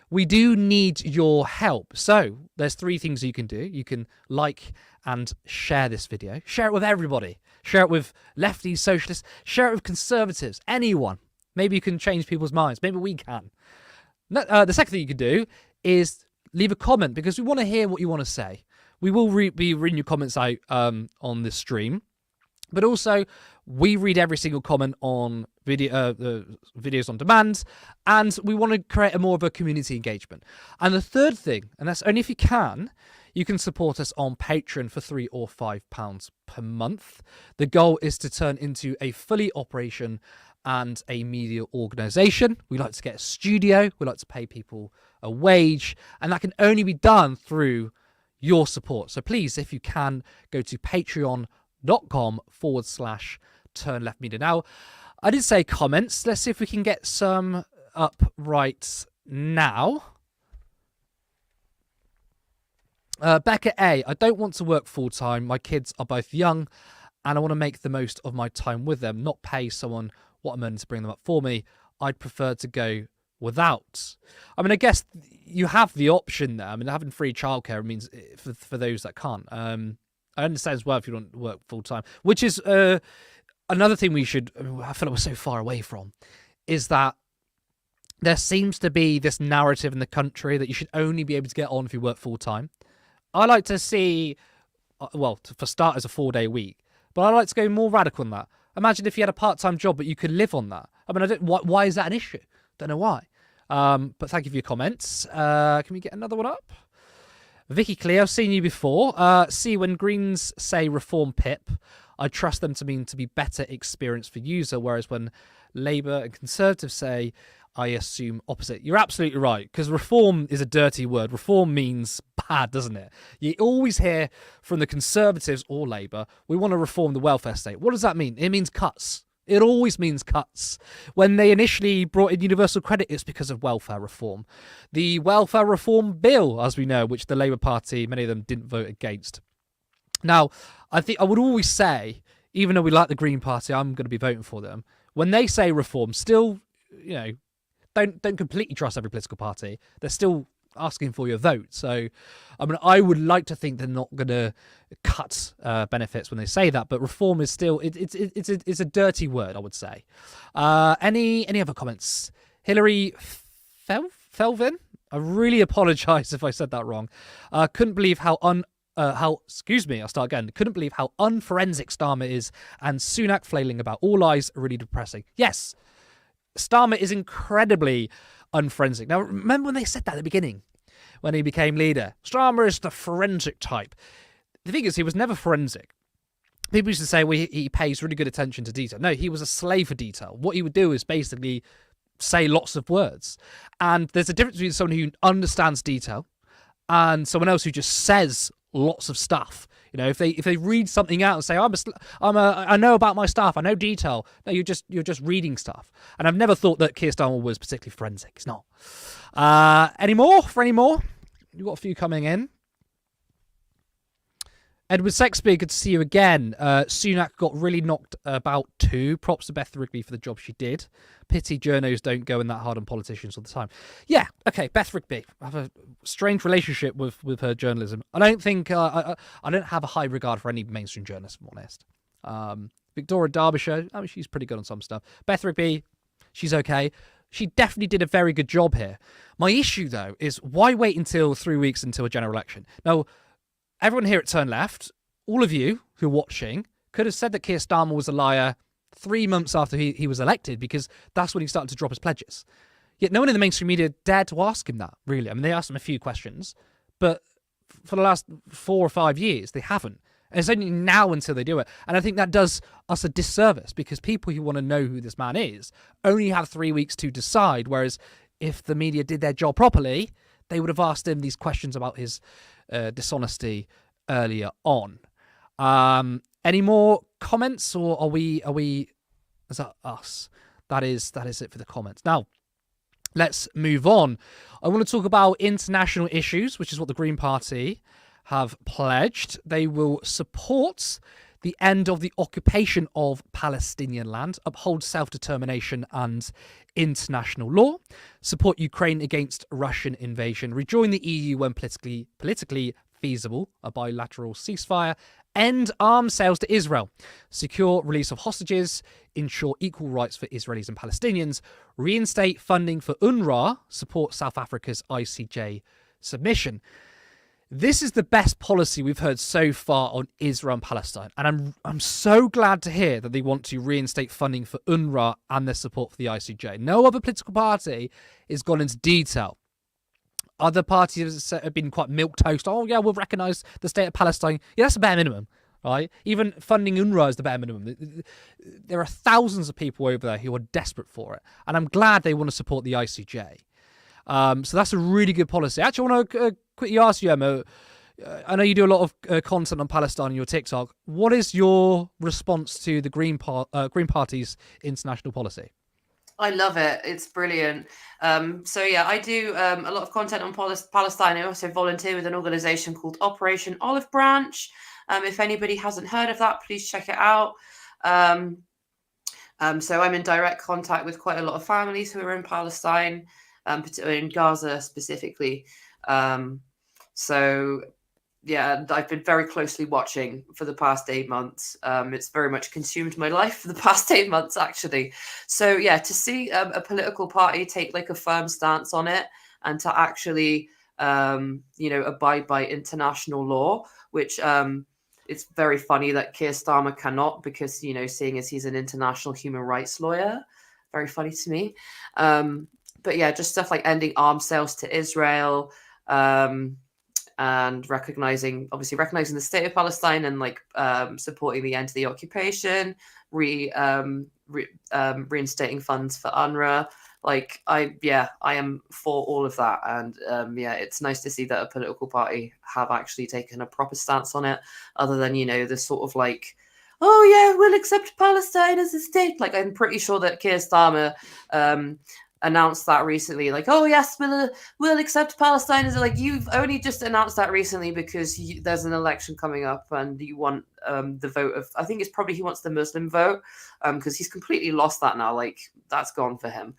we do need your help. So there's 3 things you can do. You can like and share this video. Share it with everybody. Share it with lefties, socialists. Share it with conservatives. Anyone. Maybe you can change people's minds. Maybe we can. The second thing you can do is leave a comment, because we want to hear what you want to say. We will be reading your comments out on this stream. But also, we read every single comment on videos on demand, and we want to create a more of a community engagement. And the third thing, and that's only if you can support us on Patreon for £3 or £5 per month. The goal is to turn into a fully operation and a media organisation. We like to get a studio. We like to pay people a wage, and that can only be done through your support. So please, if you can, go to patreon.com/turnleftmedia. Now, I did say comments. Let's see if we can get some up right now. Becca A, I don't want to work full-time. My kids are both young, and I want to make the most of my time with them, not pay someone what I'm earning to bring them up for me. I'd prefer to go without. I mean, I guess you have the option there. I mean, having free childcare means for those that can't. I understand as well if you don't work full-time, which is another thing I feel like we're so far away from, is that there seems to be this narrative in the country that you should only be able to get on if you work full-time. I like to see, for starters, a 4-day week, but I like to go more radical than that. Imagine if you had a part-time job, but you could live on that. I mean, why is that an issue? Don't know why. But thank you for your comments. Can we get another one up? Vicky Cleo, I've seen you before. See, when Greens say reform PIP, I trust them to mean to be better experience for user, whereas when Labour and Conservatives say, I assume opposite. You're absolutely right, because reform is a dirty word. Reform means bad, doesn't it? You always hear from the Conservatives or Labour, we want to reform the welfare state. What does that mean? It means cuts. It always means cuts. When they initially brought in universal credit, it's because of welfare reform. The welfare reform bill, as we know, which the Labour Party, many of them didn't vote against. Now, I think I would always say, even though we like the Green Party, I'm going to be voting for them. When they say reform, still, don't completely trust every political party. They're still asking for your vote. So, I mean, I would like to think they're not going to cut benefits when they say that, but reform is still it's a dirty word, I would say. Any other comments? Hillary Felf? Thelvin. I really apologise if I said that wrong. Couldn't believe excuse me, I'll start again. Couldn't believe how unforensic Starmer is, and Sunak flailing about all lies are really depressing. Yes, Starmer is incredibly unforensic. Now, remember when they said that at the beginning, when he became leader? Starmer is the forensic type. The thing is, he was never forensic. People used to say, well, he pays really good attention to detail. No, he was a slave for detail. What he would do is basically say lots of words. And there's a difference between someone who understands detail and someone else who just says lots of stuff. You know, if they read something out and say, I know about my stuff, I know detail. No, you're just reading stuff. And I've never thought that Keir Starmer was particularly forensic. He's not. Any more? You've got a few coming in. Edward Sexby, good to see you again. Sunak got really knocked about too. Props to Beth Rigby for the job she did. Pity journos don't go in that hard on politicians all the time. Yeah, okay, Beth Rigby. I have a strange relationship with her journalism. I don't think I don't have a high regard for any mainstream journalists, if I'm honest. Victoria Derbyshire, I mean, she's pretty good on some stuff. Beth Rigby, she's okay. She definitely did a very good job here. My issue, though, is why wait until 3 weeks until a general election? Now, everyone here at Turn Left, all of you who are watching, could have said that Keir Starmer was a liar 3 months after he was elected, because that's when he started to drop his pledges. Yet no one in the mainstream media dared to ask him that, really. I mean, they asked him a few questions, but for the last 4 or 5 years, they haven't. And it's only now until they do it. And I think that does us a disservice, because people who want to know who this man is only have 3 weeks to decide, whereas if the media did their job properly, they would have asked him these questions about his dishonesty earlier on. Any more comments, or are we is that us? That is it for the comments. Now, let's move on. I want to talk about international issues, which is what the Green Party have pledged. They will support the end of the occupation of Palestinian land, uphold self-determination and international law, support Ukraine against Russian invasion, rejoin the EU when politically feasible, a bilateral ceasefire, end arms sales to Israel, secure release of hostages, ensure equal rights for Israelis and Palestinians, reinstate funding for UNRWA, support South Africa's ICJ submission. This is the best policy we've heard so far on Israel and Palestine, and I'm so glad to hear that they want to reinstate funding for UNRWA and their support for the ICJ. No other political party has gone into detail. Other parties have been quite milquetoast. Oh yeah, we'll recognise the state of Palestine. Yeah, that's the bare minimum, right? Even funding UNRWA is the bare minimum. There are thousands of people over there who are desperate for it, and I'm glad they want to support the ICJ. So that's a really good policy. Actually, I want to quickly ask you, Emma. I know you do a lot of content on Palestine on your TikTok. What is your response to the Green Party's international policy? I love it. It's brilliant. So yeah, I do a lot of content on Palestine. I also volunteer with an organization called Operation Olive Branch. If anybody hasn't heard of that, please check it out. So I'm in direct contact with quite a lot of families who are in Palestine, in Gaza specifically. So yeah, I've been very closely watching for the past 8 months. It's very much consumed my life for the past 8 months, actually. So yeah, to see a political party take like a firm stance on it and to actually, abide by international law, which it's very funny that Keir Starmer cannot, because, seeing as he's an international human rights lawyer, very funny to me. But yeah, just stuff like ending arms sales to Israel, and recognizing the state of Palestine, and like supporting the end of the occupation, reinstating funds for UNRWA. Like I am for all of that, and it's nice to see that a political party have actually taken a proper stance on it, other than the sort of like, oh yeah, we'll accept Palestine as a state. Like I'm pretty sure that Keir Starmer announced that recently, like, oh yes, we'll accept Palestine as like, you've only just announced that recently because there's an election coming up and you want the vote of, I think it's probably he wants the Muslim vote, because he's completely lost that now. Like that's gone for him.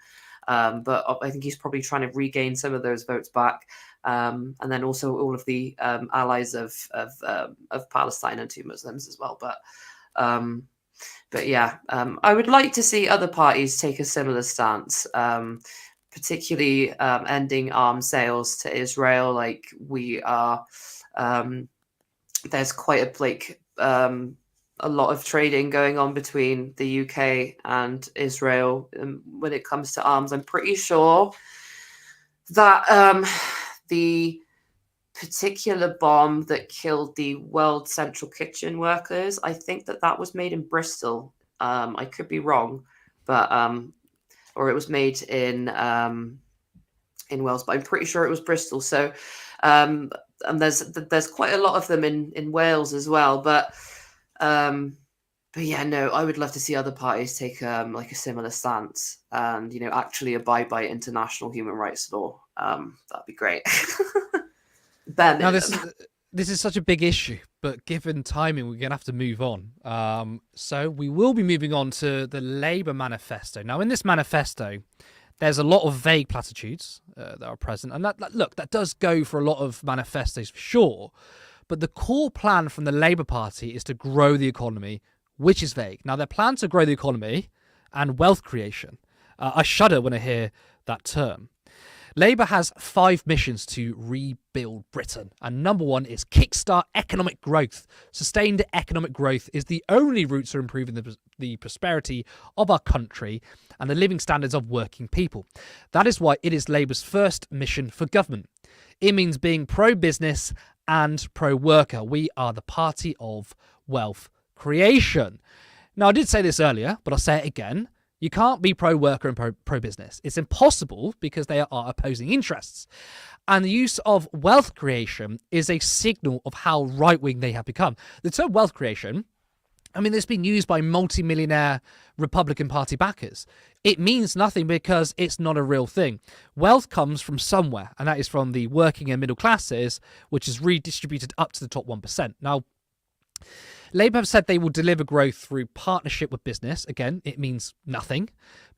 But I think he's probably trying to regain some of those votes back, and then also all of the allies of Palestine and 2 Muslims as well. But yeah, I would like to see other parties take a similar stance, particularly ending arms sales to Israel. Like we are, there's quite a lot of trading going on between the UK and Israel when it comes to arms. I'm pretty sure that the particular bomb that killed the World Central Kitchen workers, I think that was made in Bristol. I could be wrong, but or it was made in Wales, but I'm pretty sure it was Bristol. So and there's quite a lot of them in Wales as well, but yeah, no, I would love to see other parties take like a similar stance and, you know, actually abide by international human rights law. That'd be great. Now, this is such a big issue, but given timing, we're going to have to move on. So we will be moving on to the Labour manifesto. Now, in this manifesto, there's a lot of vague platitudes that are present. And that does go for a lot of manifestos for sure. But the core plan from the Labour Party is to grow the economy, which is vague. Now, their plan to grow the economy and wealth creation. I shudder when I hear that term. Labour has 5 missions to rebuild Britain, and number 1 is kickstart economic growth. Sustained economic growth is the only route to improving the prosperity of our country and the living standards of working people. That is why it is Labour's first mission for government. It means being pro-business and pro-worker. We are the party of wealth creation. Now, I did say this earlier, but I'll say it again. You can't be pro-worker and pro-business. It's impossible because they are opposing interests. And the use of wealth creation is a signal of how right-wing they have become. The term wealth creation, I mean, it's been used by multi-millionaire Republican Party backers. It means nothing because it's not a real thing. Wealth comes from somewhere, and that is from the working and middle classes, which is redistributed up to the top 1%. Now, Labour have said they will deliver growth through partnership with business. Again, it means nothing.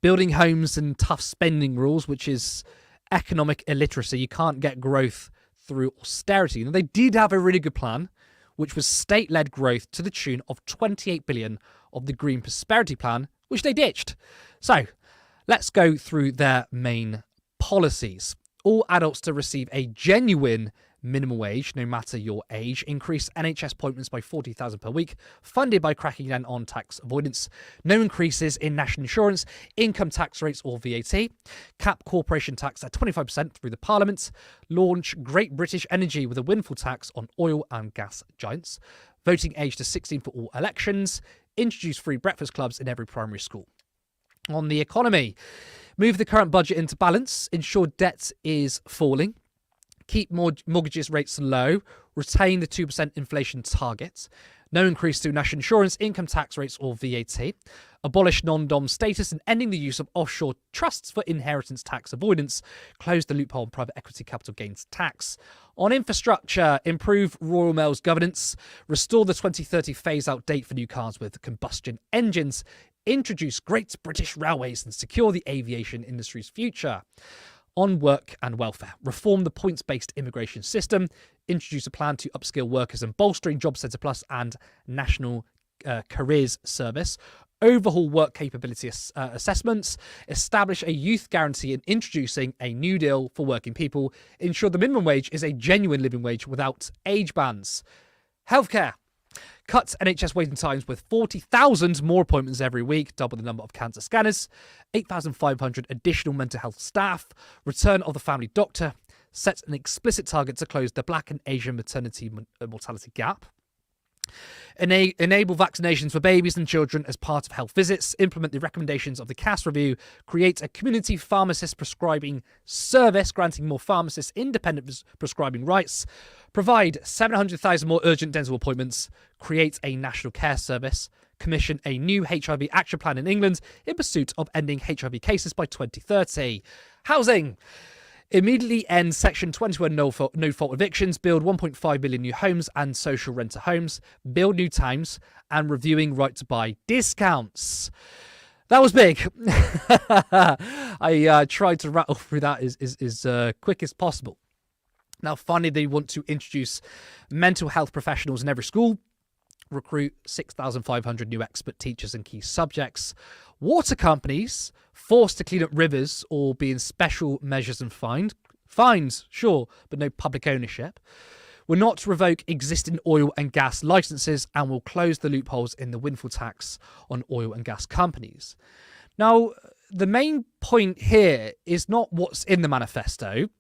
Building homes and tough spending rules, which is economic illiteracy. You can't get growth through austerity. Now, they did have a really good plan, which was state-led growth to the tune of 28 billion of the Green Prosperity Plan, which they ditched. So, let's go through their main policies. All adults to receive a genuine minimum wage, no matter your age. Increase NHS appointments by 40,000 per week, funded by cracking down on tax avoidance. No increases in national insurance, income tax rates or VAT. Cap corporation tax at 25% through the Parliament. Launch Great British Energy with a windfall tax on oil and gas giants. Voting age to 16 for all elections. Introduce free breakfast clubs in every primary school. On the economy, move the current budget into balance. Ensure debt is falling. Keep mortgages rates low, retain the 2% inflation target, no increase to national insurance, income tax rates or VAT, abolish non-dom status and ending the use of offshore trusts for inheritance tax avoidance, close the loophole on private equity capital gains tax. On infrastructure, improve Royal Mail's governance, restore the 2030 phase-out date for new cars with combustion engines, introduce Great British Railways and secure the aviation industry's future. On work and welfare, reform the points-based immigration system, introduce a plan to upskill workers and bolstering Job Centre Plus and National Careers Service, overhaul work capability assessments, establish a youth guarantee and introducing a new deal for working people, ensure the minimum wage is a genuine living wage without age bans. Healthcare. Cut NHS waiting times with 40,000 more appointments every week, double the number of cancer scanners, 8,500 additional mental health staff, return of the family doctor, set an explicit target to close the Black and Asian maternity mortality gap. Enable vaccinations for babies and children as part of health visits, implement the recommendations of the CAS review, create a community pharmacist prescribing service, granting more pharmacists independent prescribing rights, provide 700,000 more urgent dental appointments, create a national care service, commission a new HIV action plan in England in pursuit of ending HIV cases by 2030. Housing. Immediately end Section 21 no-fault evictions, build 1.5 million new homes and social renter homes, build new towns, and reviewing right to buy discounts. That was big. I tried to rattle through that as quick as possible. Now, finally, they want to introduce mental health professionals in every school, recruit 6,500 new expert teachers in key subjects. Water companies forced to clean up rivers or be in special measures and fines, sure, but no public ownership. Will not revoke existing oil and gas licenses and will close the loopholes in the windfall tax on oil and gas companies. Now, the main point here is not what's in the manifesto.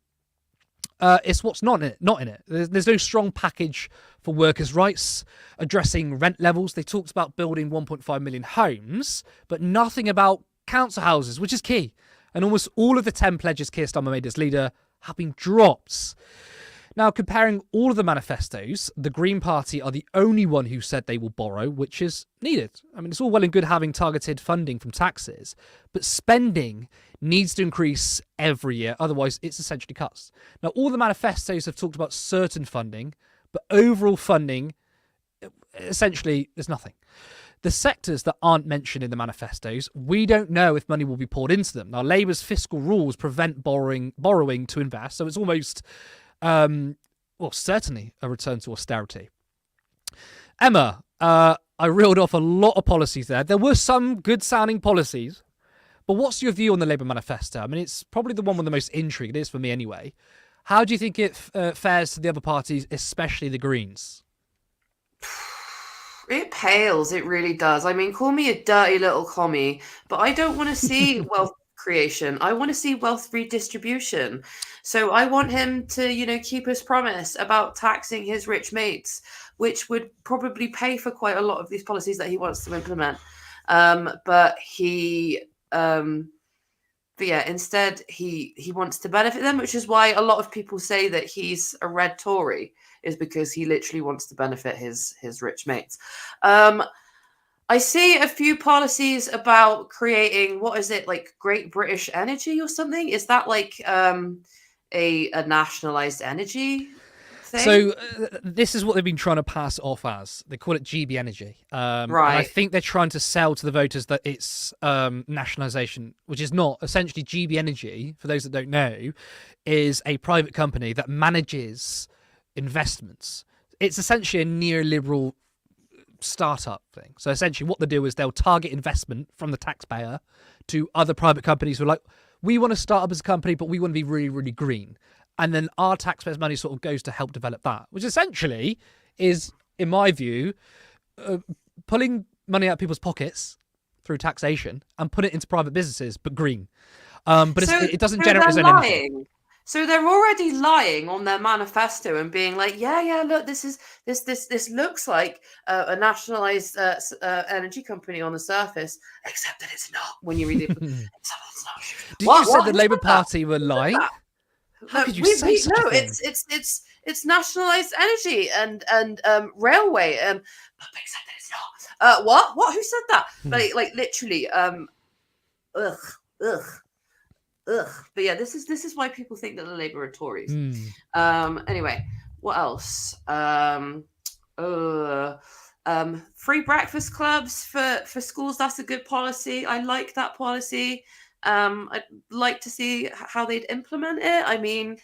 It's what's not in it. There's no strong package for workers' rights, addressing rent levels. They talked about building 1.5 million homes, but nothing about council houses, which is key. And almost all of the 10 pledges Keir Starmer made as leader have been dropped. Now, comparing all of the manifestos, the Green Party are the only one who said they will borrow, which is needed. I mean, it's all well and good having targeted funding from taxes, but spending needs to increase every year. Otherwise, it's essentially cuts. Now, all the manifestos have talked about certain funding, but overall funding, essentially, there's nothing. The sectors that aren't mentioned in the manifestos, we don't know if money will be poured into them. Now, Labour's fiscal rules prevent borrowing to invest, so it's almost... certainly a return to austerity. Emma, I reeled off a lot of policies there. There were some good-sounding policies, but what's your view on the Labour manifesto? I mean, it's probably the one with the most intrigue. It is for me anyway. How do you think it fares to the other parties, especially the Greens? It pales, it really does. I mean, call me a dirty little commie, but I don't want to see wealth creation. I want to see wealth redistribution. So I want him to, keep his promise about taxing his rich mates, which would probably pay for quite a lot of these policies that he wants to implement. Instead he wants to benefit them, which is why a lot of people say that he's a red Tory, is because he literally wants to benefit his rich mates. I see a few policies about creating, what is it, like Great British Energy or something? Is that like a nationalized energy thing? So this is what they've been trying to pass off as. They call it GB Energy. Right. And I think they're trying to sell to the voters that it's nationalisation, which is not. Essentially, GB Energy, for those that don't know, is a private company that manages investments. It's essentially a neoliberal startup thing. So essentially what they do is they'll target investment from the taxpayer to other private companies who are like, we want to start up as a company, but we want to be really, really green. And then our taxpayers' money sort of goes to help develop that, which essentially is, in my view, pulling money out of people's pockets through taxation and put it into private businesses, but green. But it doesn't generate its own energy. So they're already lying on their manifesto and being like, yeah, look, this looks like a nationalized energy company on the surface, except that it's not. When you read it, except that it's not. Did you say the Labour Party were lying? How could you say such a thing? It's nationalized energy and railway, but except that it's not. What? Who said that? Like literally, ugh. But yeah, this is why people think that the Labour are Tories. Anyway, what else? Free breakfast clubs for schools. That's a good policy. I like that policy. I'd like to see how they'd implement it. I mean,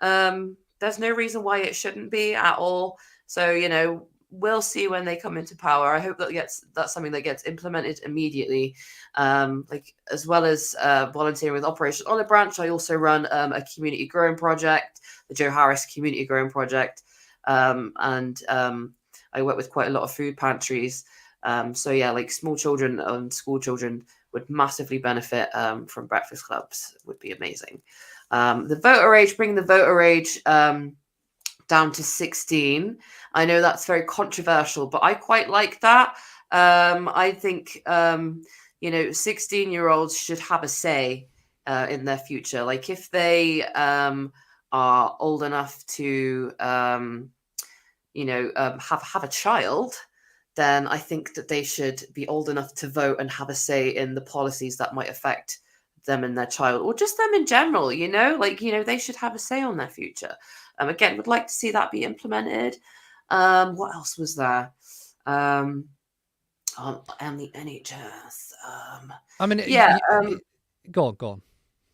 there's no reason why it shouldn't be at all. So, we'll see when they come into power. I hope that's something that gets implemented immediately. As well as volunteering with Operation Olive Branch, I also run a community growing project, the Joe Harris Community Growing Project, and I work with quite a lot of food pantries. Small children and school children would massively benefit from breakfast clubs. Would be amazing. Bringing the voter age down to 16. I know that's very controversial, but I quite like that. I think 16-year-olds should have a say in their future. Like if they are old enough to have a child, then I think that they should be old enough to vote and have a say in the policies that might affect them and their child, or just them in general. They should have a say on their future. Again, would like to see that be implemented. What else was there? And the NHS. Go on.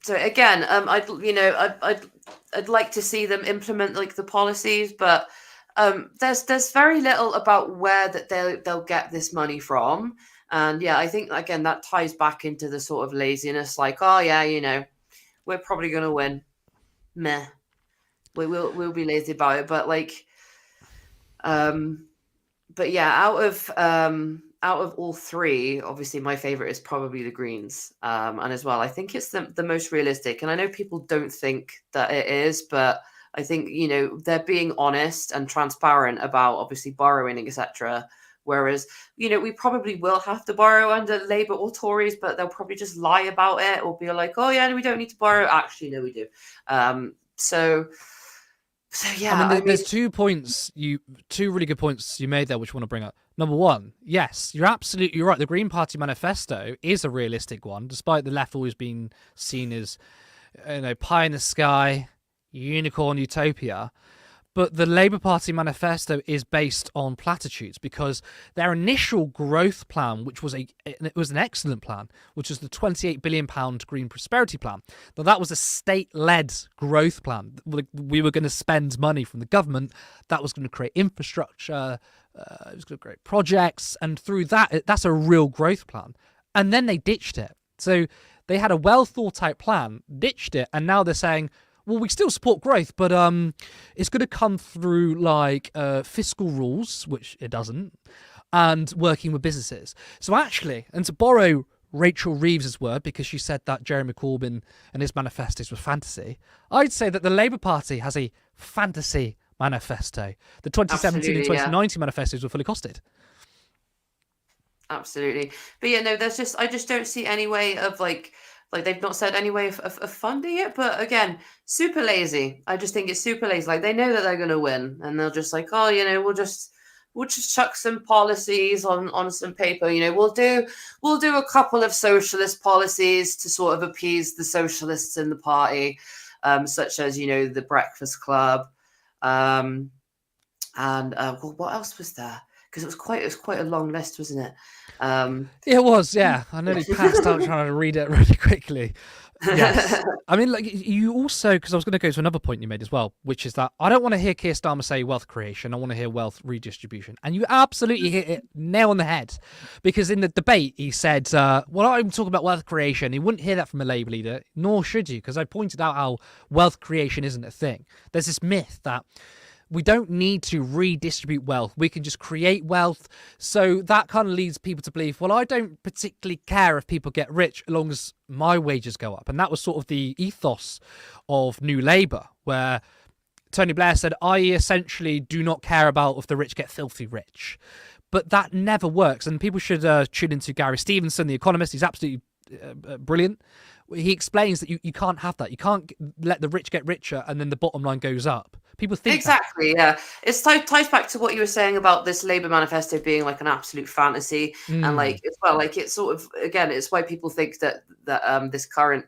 So again, I'd like to see them implement like the policies, but There's very little about where that they'll get this money from. And yeah, I think again that ties back into the sort of laziness, like, oh yeah, we're probably gonna win. Meh. We'll be lazy about it. But like but yeah, out of all three, obviously my favorite is probably the Greens. And as well, I think it's the most realistic. And I know people don't think that it is, but I think, they're being honest and transparent about obviously borrowing, etc. Whereas, we probably will have to borrow under Labour or Tories, but they'll probably just lie about it or be like, oh yeah, no, we don't need to borrow. Actually, no, we do. So yeah, I mean, there's 2 points, two really good points you made there, which I want to bring up. Number one, yes, you're absolutely right. The Green Party manifesto is a realistic one, despite the left always being seen as, pie in the sky, unicorn utopia. But the Labour Party manifesto is based on platitudes, because their initial growth plan, which was an excellent plan, which was the £28 billion Green Prosperity Plan. Now, that was a state-led growth plan. We were going to spend money from the government. That was going to create infrastructure. It was going to create projects. And through that, that's a real growth plan. And then they ditched it. So they had a well-thought-out plan, ditched it, and now they're saying, well, we still support growth, but it's going to come through like fiscal rules, which it doesn't, and working with businesses. So actually, and to borrow Rachel Reeves's word, because she said that Jeremy Corbyn and his manifestos were fantasy, I'd say that the Labour Party has a fantasy manifesto. The 2017 and 2019 manifestos were fully costed. Absolutely. But yeah, no, I just don't see any way of like they've not said any way of funding it. But again, super lazy. I just think it's super lazy. Like, they know that they're going to win, and they'll just like, oh, we'll just chuck some policies on some paper. We'll do a couple of socialist policies to sort of appease the socialists in the party, such as the Breakfast Club, and what else was there? Because it was quite a long list, wasn't it? It was, yeah. I nearly passed out trying to read it really quickly. Yes. I mean, like, you also, because I was going to go to another point you made as well, which is that I don't want to hear Keir Starmer say wealth creation. I want to hear wealth redistribution. And you absolutely hit it nail on the head. Because in the debate, he said, well, I'm talking about wealth creation. You wouldn't hear that from a Labour leader, nor should you, because I pointed out how wealth creation isn't a thing. There's this myth that we don't need to redistribute wealth. We can just create wealth. So that kind of leads people to believe, well, I don't particularly care if people get rich as long as my wages go up. And that was sort of the ethos of New Labour, where Tony Blair said, I essentially do not care about if the rich get filthy rich. But that never works. And people should tune into Gary Stevenson, the economist. He's absolutely brilliant. He explains that you can't have that. You can't let the rich get richer and then the bottom line goes up. People think exactly, yeah. It ties back to what you were saying about this Labour manifesto being like an absolute fantasy, and like as well, like it's sort of, again, it's why people think that this current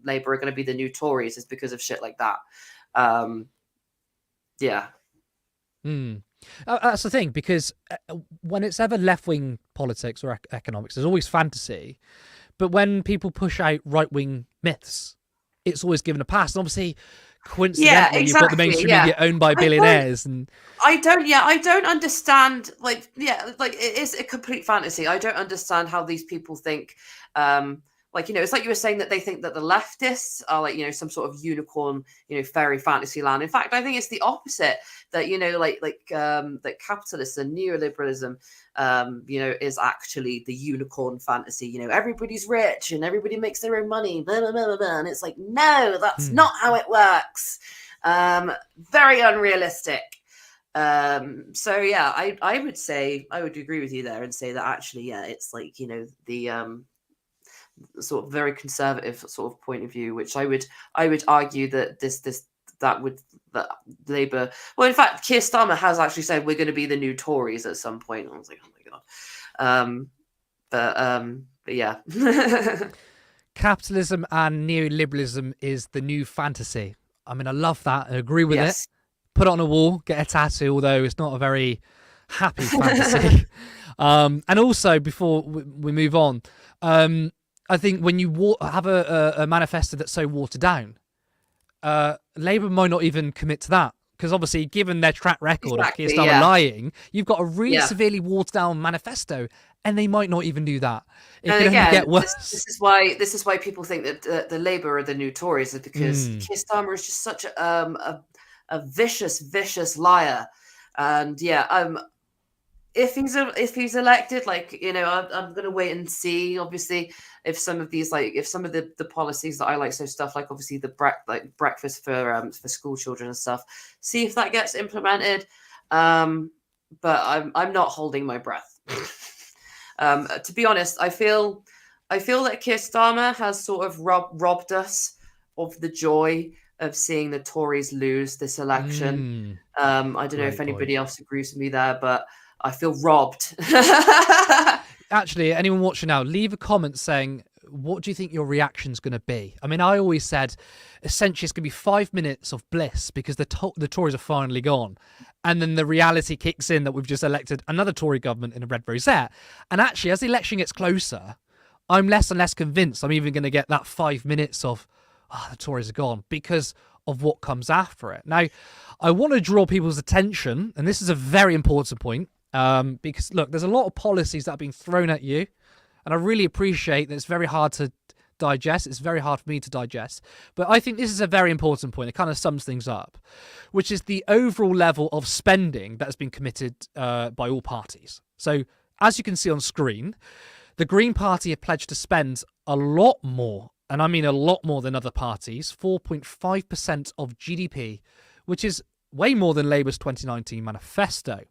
Labour are going to be the new Tories, is because of shit like that. Yeah. That's the thing, because when it's ever left-wing politics or economics, there's always fantasy. But when people push out right-wing myths, it's always given a pass. And obviously, coincidentally, you've got the mainstream media owned by billionaires. I don't understand, it is a complete fantasy. I don't understand how these people think, it's like you were saying that they think that the leftists are like, some sort of unicorn, fairy fantasy land. In fact, I think it's the opposite, that, that capitalism and neoliberalism, is actually the unicorn fantasy. Everybody's rich and everybody makes their own money, blah, blah, blah, blah, blah. And it's like, no, that's not how it works. Very unrealistic. So yeah, I would say, I would agree with you there and say that actually, yeah, it's like, the sort of very conservative sort of point of view, which I would argue that that Labour, well, in fact, Keir Starmer has actually said we're going to be the new Tories at some point. I was like, oh my god. But yeah. Capitalism and neoliberalism is the new fantasy. I mean, I love that. I agree with it. Put it on a wall, get a tattoo, although it's not a very happy fantasy. And also, before we move on, I think when you have a manifesto that's so watered down, Labour might not even commit to that, because obviously, given their track record of Keir Exactly, Starmer yeah. lying, you've got a really Yeah. severely watered down manifesto, and they might not even do that. It And could only again, get worse. this is why people think that the Labour are the new Tories, is because Keir Starmer is just such a vicious liar. And yeah, if he's elected, like, you know, I'm going to wait and see. Obviously, if some of the policies that I like, so stuff like obviously the breakfast for school children and stuff, see if that gets implemented. But I'm not holding my breath. To be honest, I feel that Keir Starmer has sort of robbed us of the joy of seeing the Tories lose this election. I don't know if anybody else agrees with me there, but I feel robbed. Actually, anyone watching now, leave a comment saying, what do you think your reaction's going to be? I mean, I always said, essentially, it's going to be 5 minutes of bliss because the Tories are finally gone. And then the reality kicks in that we've just elected another Tory government in a red rosette. And actually, as the election gets closer, I'm less and less convinced I'm even going to get that 5 minutes of, the Tories are gone, because of what comes after it. Now, I want to draw people's attention, and this is a very important point, because, look, there's a lot of policies that have been thrown at you, and I really appreciate that it's very hard to digest. It's very hard for me to digest. But I think this is a very important point. It kind of sums things up, which is the overall level of spending that has been committed by all parties. So, as you can see on screen, the Green Party have pledged to spend a lot more, and I mean a lot more than other parties, 4.5% of GDP, which is way more than Labour's 2019 manifesto.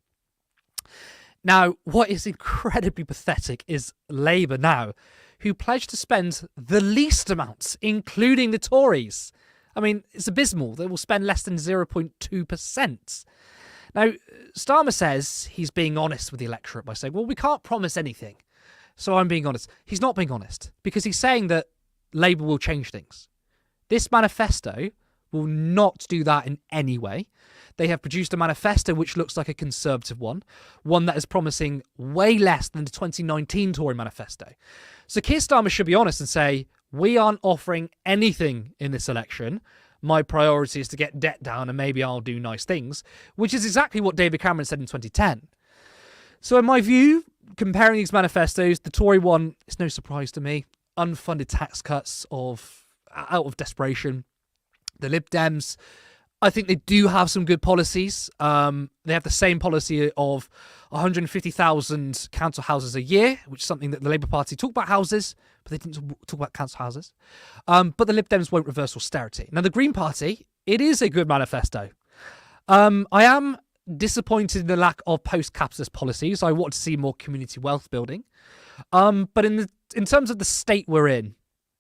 Now, what is incredibly pathetic is Labour now, who pledged to spend the least amounts, including the Tories. I mean, it's abysmal. They will spend less than 0.2%. Now, Starmer says he's being honest with the electorate by saying, well, we can't promise anything, so I'm being honest. He's not being honest, because he's saying that Labour will change things. This manifesto will not do that in any way. They have produced a manifesto which looks like a conservative one that is promising way less than the 2019 Tory manifesto. So Keir Starmer should be honest and say, we aren't offering anything in this election. My priority is to get debt down and maybe I'll do nice things, which is exactly what David Cameron said in 2010. So in my view, comparing these manifestos, the Tory one is no surprise to me. Unfunded tax cuts out of desperation. The Lib Dems, I think they do have some good policies. They have the same policy of 150,000 council houses a year, which is something that the Labour Party talked about houses, but they didn't talk about council houses. But the Lib Dems won't reverse austerity. Now, the Green Party, it is a good manifesto. I am disappointed in the lack of post-capitalist policies. I want to see more community wealth building. But in terms of the state we're in,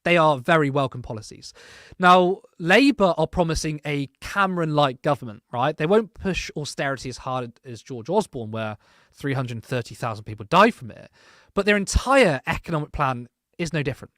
they are very welcome policies. Now, Labour are promising a Cameron-like government, right? They won't push austerity as hard as George Osborne, where 330,000 people died from it. But their entire economic plan is no different.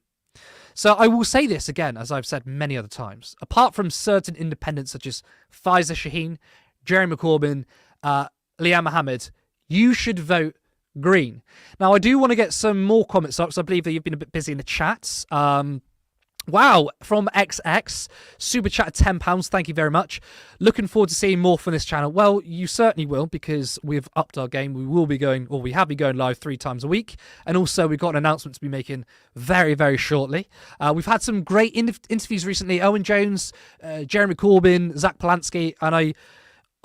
So I will say this again, as I've said many other times. Apart from certain independents such as Faiza Shaheen, Jeremy Corbyn, Liam Mohammed, you should vote Green. Now, I do want to get some more comments up, because I believe that you've been a bit busy in the chats. Wow, from XX, super chat at £10. Thank you very much. Looking forward to seeing more from this channel. Well, you certainly will, because we've upped our game. We will be going, or we have been going live 3 times a week. And also, we've got an announcement to be making very, very shortly. We've had some great interviews recently. Owen Jones, Jeremy Corbyn, Zach Polanski, and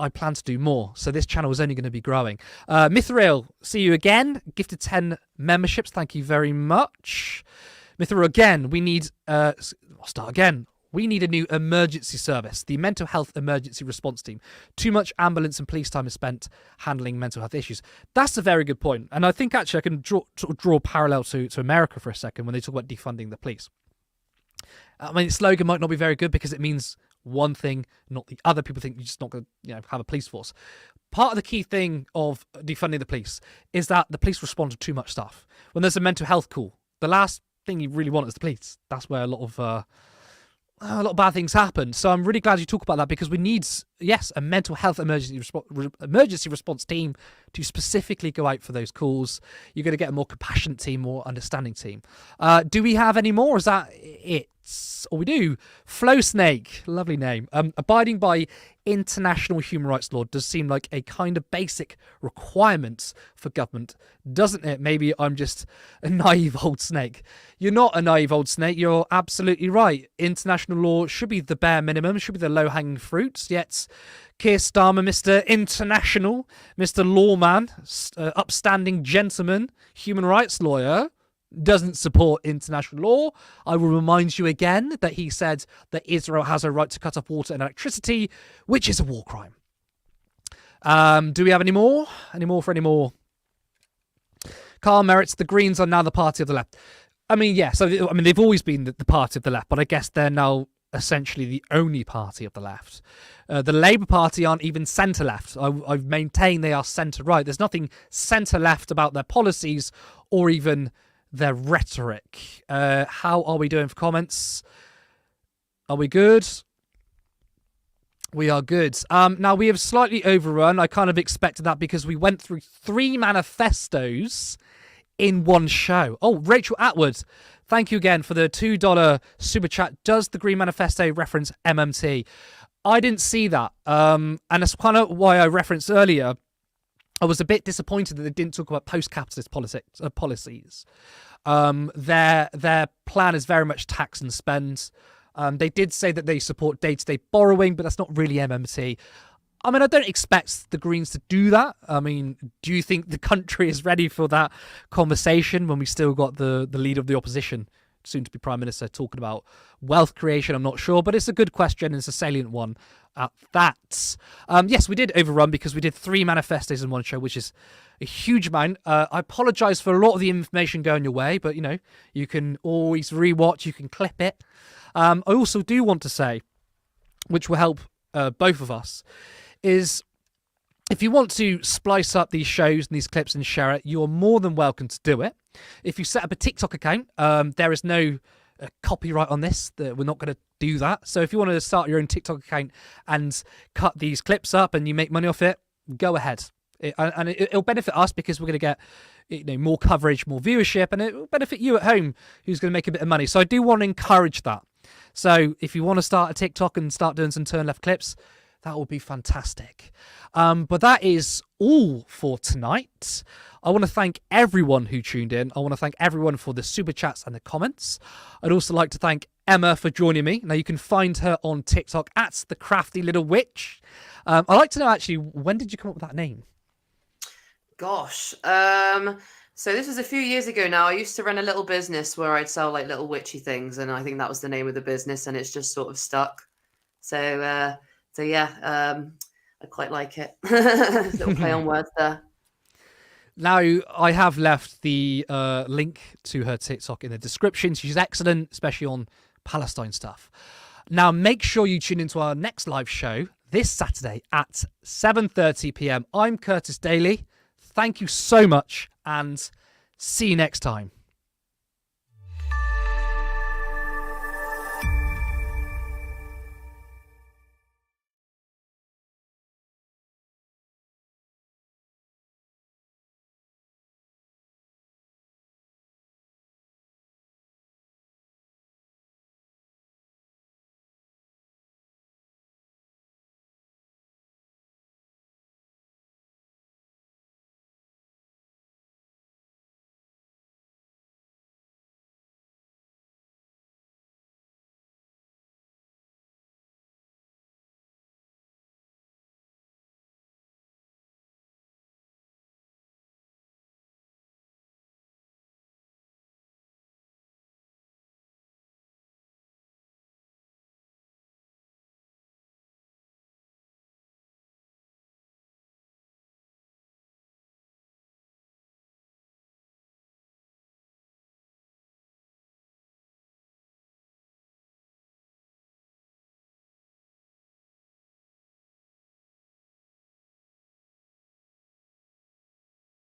I plan to do more, so this channel is only going to be growing. Mithril, see you again. Gifted 10 memberships. Thank you very much. Mithril, again, we need... I'll start again. We need a new emergency service, the Mental Health Emergency Response Team. Too much ambulance and police time is spent handling mental health issues. That's a very good point. And I think, actually, I can draw a parallel to America for a second when they talk about defunding the police. I mean, the slogan might not be very good because it means one thing, not the other. People think you're just not going to have a police force. Part of the key thing of defunding the police is that the police respond to too much stuff. When there's a mental health call, the last thing you really want is the police. That's where a lot of bad things happen. So I'm really glad you talk about that, because we need, yes, a mental health emergency response team to specifically go out for those calls. You're going to get a more compassionate team, more understanding team. Do we have any more? Is that it? Or we do. Flow Snake, lovely name. Abiding by international human rights law does seem like a kind of basic requirement for government, doesn't it? Maybe I'm just a naive old snake. You're not a naive old snake. You're absolutely right. International law should be the bare minimum, should be the low-hanging fruits, yet Keir Starmer, Mr. International, Mr. Lawman, upstanding gentleman, human rights lawyer, doesn't support international law. I will remind you again that he said that Israel has a right to cut off water and electricity, which is a war crime. Do we have any more? Any more? Carl Merritt's, the Greens are now the party of the left. I mean, yeah, so they've always been the party of the left, but I guess they're now essentially the only party of the left. The Labour Party aren't even centre-left. I've maintained they are centre-right. There's nothing centre-left about their policies or even their rhetoric. How are we doing for comments? Are we good? We are good. Now, we have slightly overrun. I kind of expected that because we went through 3 manifestos in one show. Oh, Rachel Atwood, thank you again for the $2 super chat. Does the Green Manifesto reference MMT? I didn't see that. And that's kind of why I referenced earlier. I was a bit disappointed that they didn't talk about post-capitalist policies. Their plan is very much tax and spend. They did say that they support day-to-day borrowing, but that's not really MMT. I mean, I don't expect the Greens to do that. I mean, do you think the country is ready for that conversation when we still got the leader of the opposition, soon to be Prime Minister, talking about wealth creation? I'm not sure, but it's a good question and it's a salient one at that. Yes, we did overrun because we did 3 manifestos in one show, which is a huge amount. I apologise for a lot of the information going your way, but, you can always rewatch, you can clip it. I also do want to say, which will help both of us, is if you want to splice up these shows and these clips and share it, you're more than welcome to do it. If you set up a TikTok account, there is no copyright on this. We're not going to do that. So if you want to start your own TikTok account and cut these clips up and you make money off it, go ahead. It'll benefit us because we're going to get more coverage, more viewership, and it will benefit you at home who's going to make a bit of money. So I do want to encourage that. So if you want to start a TikTok and start doing some turn left clips, that would be fantastic. But that is all for tonight. I want to thank everyone who tuned in. I want to thank everyone for the super chats and the comments. I'd also like to thank Emma for joining me. Now you can find her on TikTok at the craftylittlewitch. I'd like to know actually, when did you come up with that name? Gosh. So this was a few years ago now. I used to run a little business where I'd sell like little witchy things, and I think that was the name of the business, and it's just sort of stuck. So yeah, I quite like it. Little play on words there. Now, I have left the link to her TikTok in the description. She's excellent, especially on Palestine stuff. Now, make sure you tune into our next live show this Saturday at 7:30 p.m. I'm Curtis Daly. Thank you so much, and see you next time.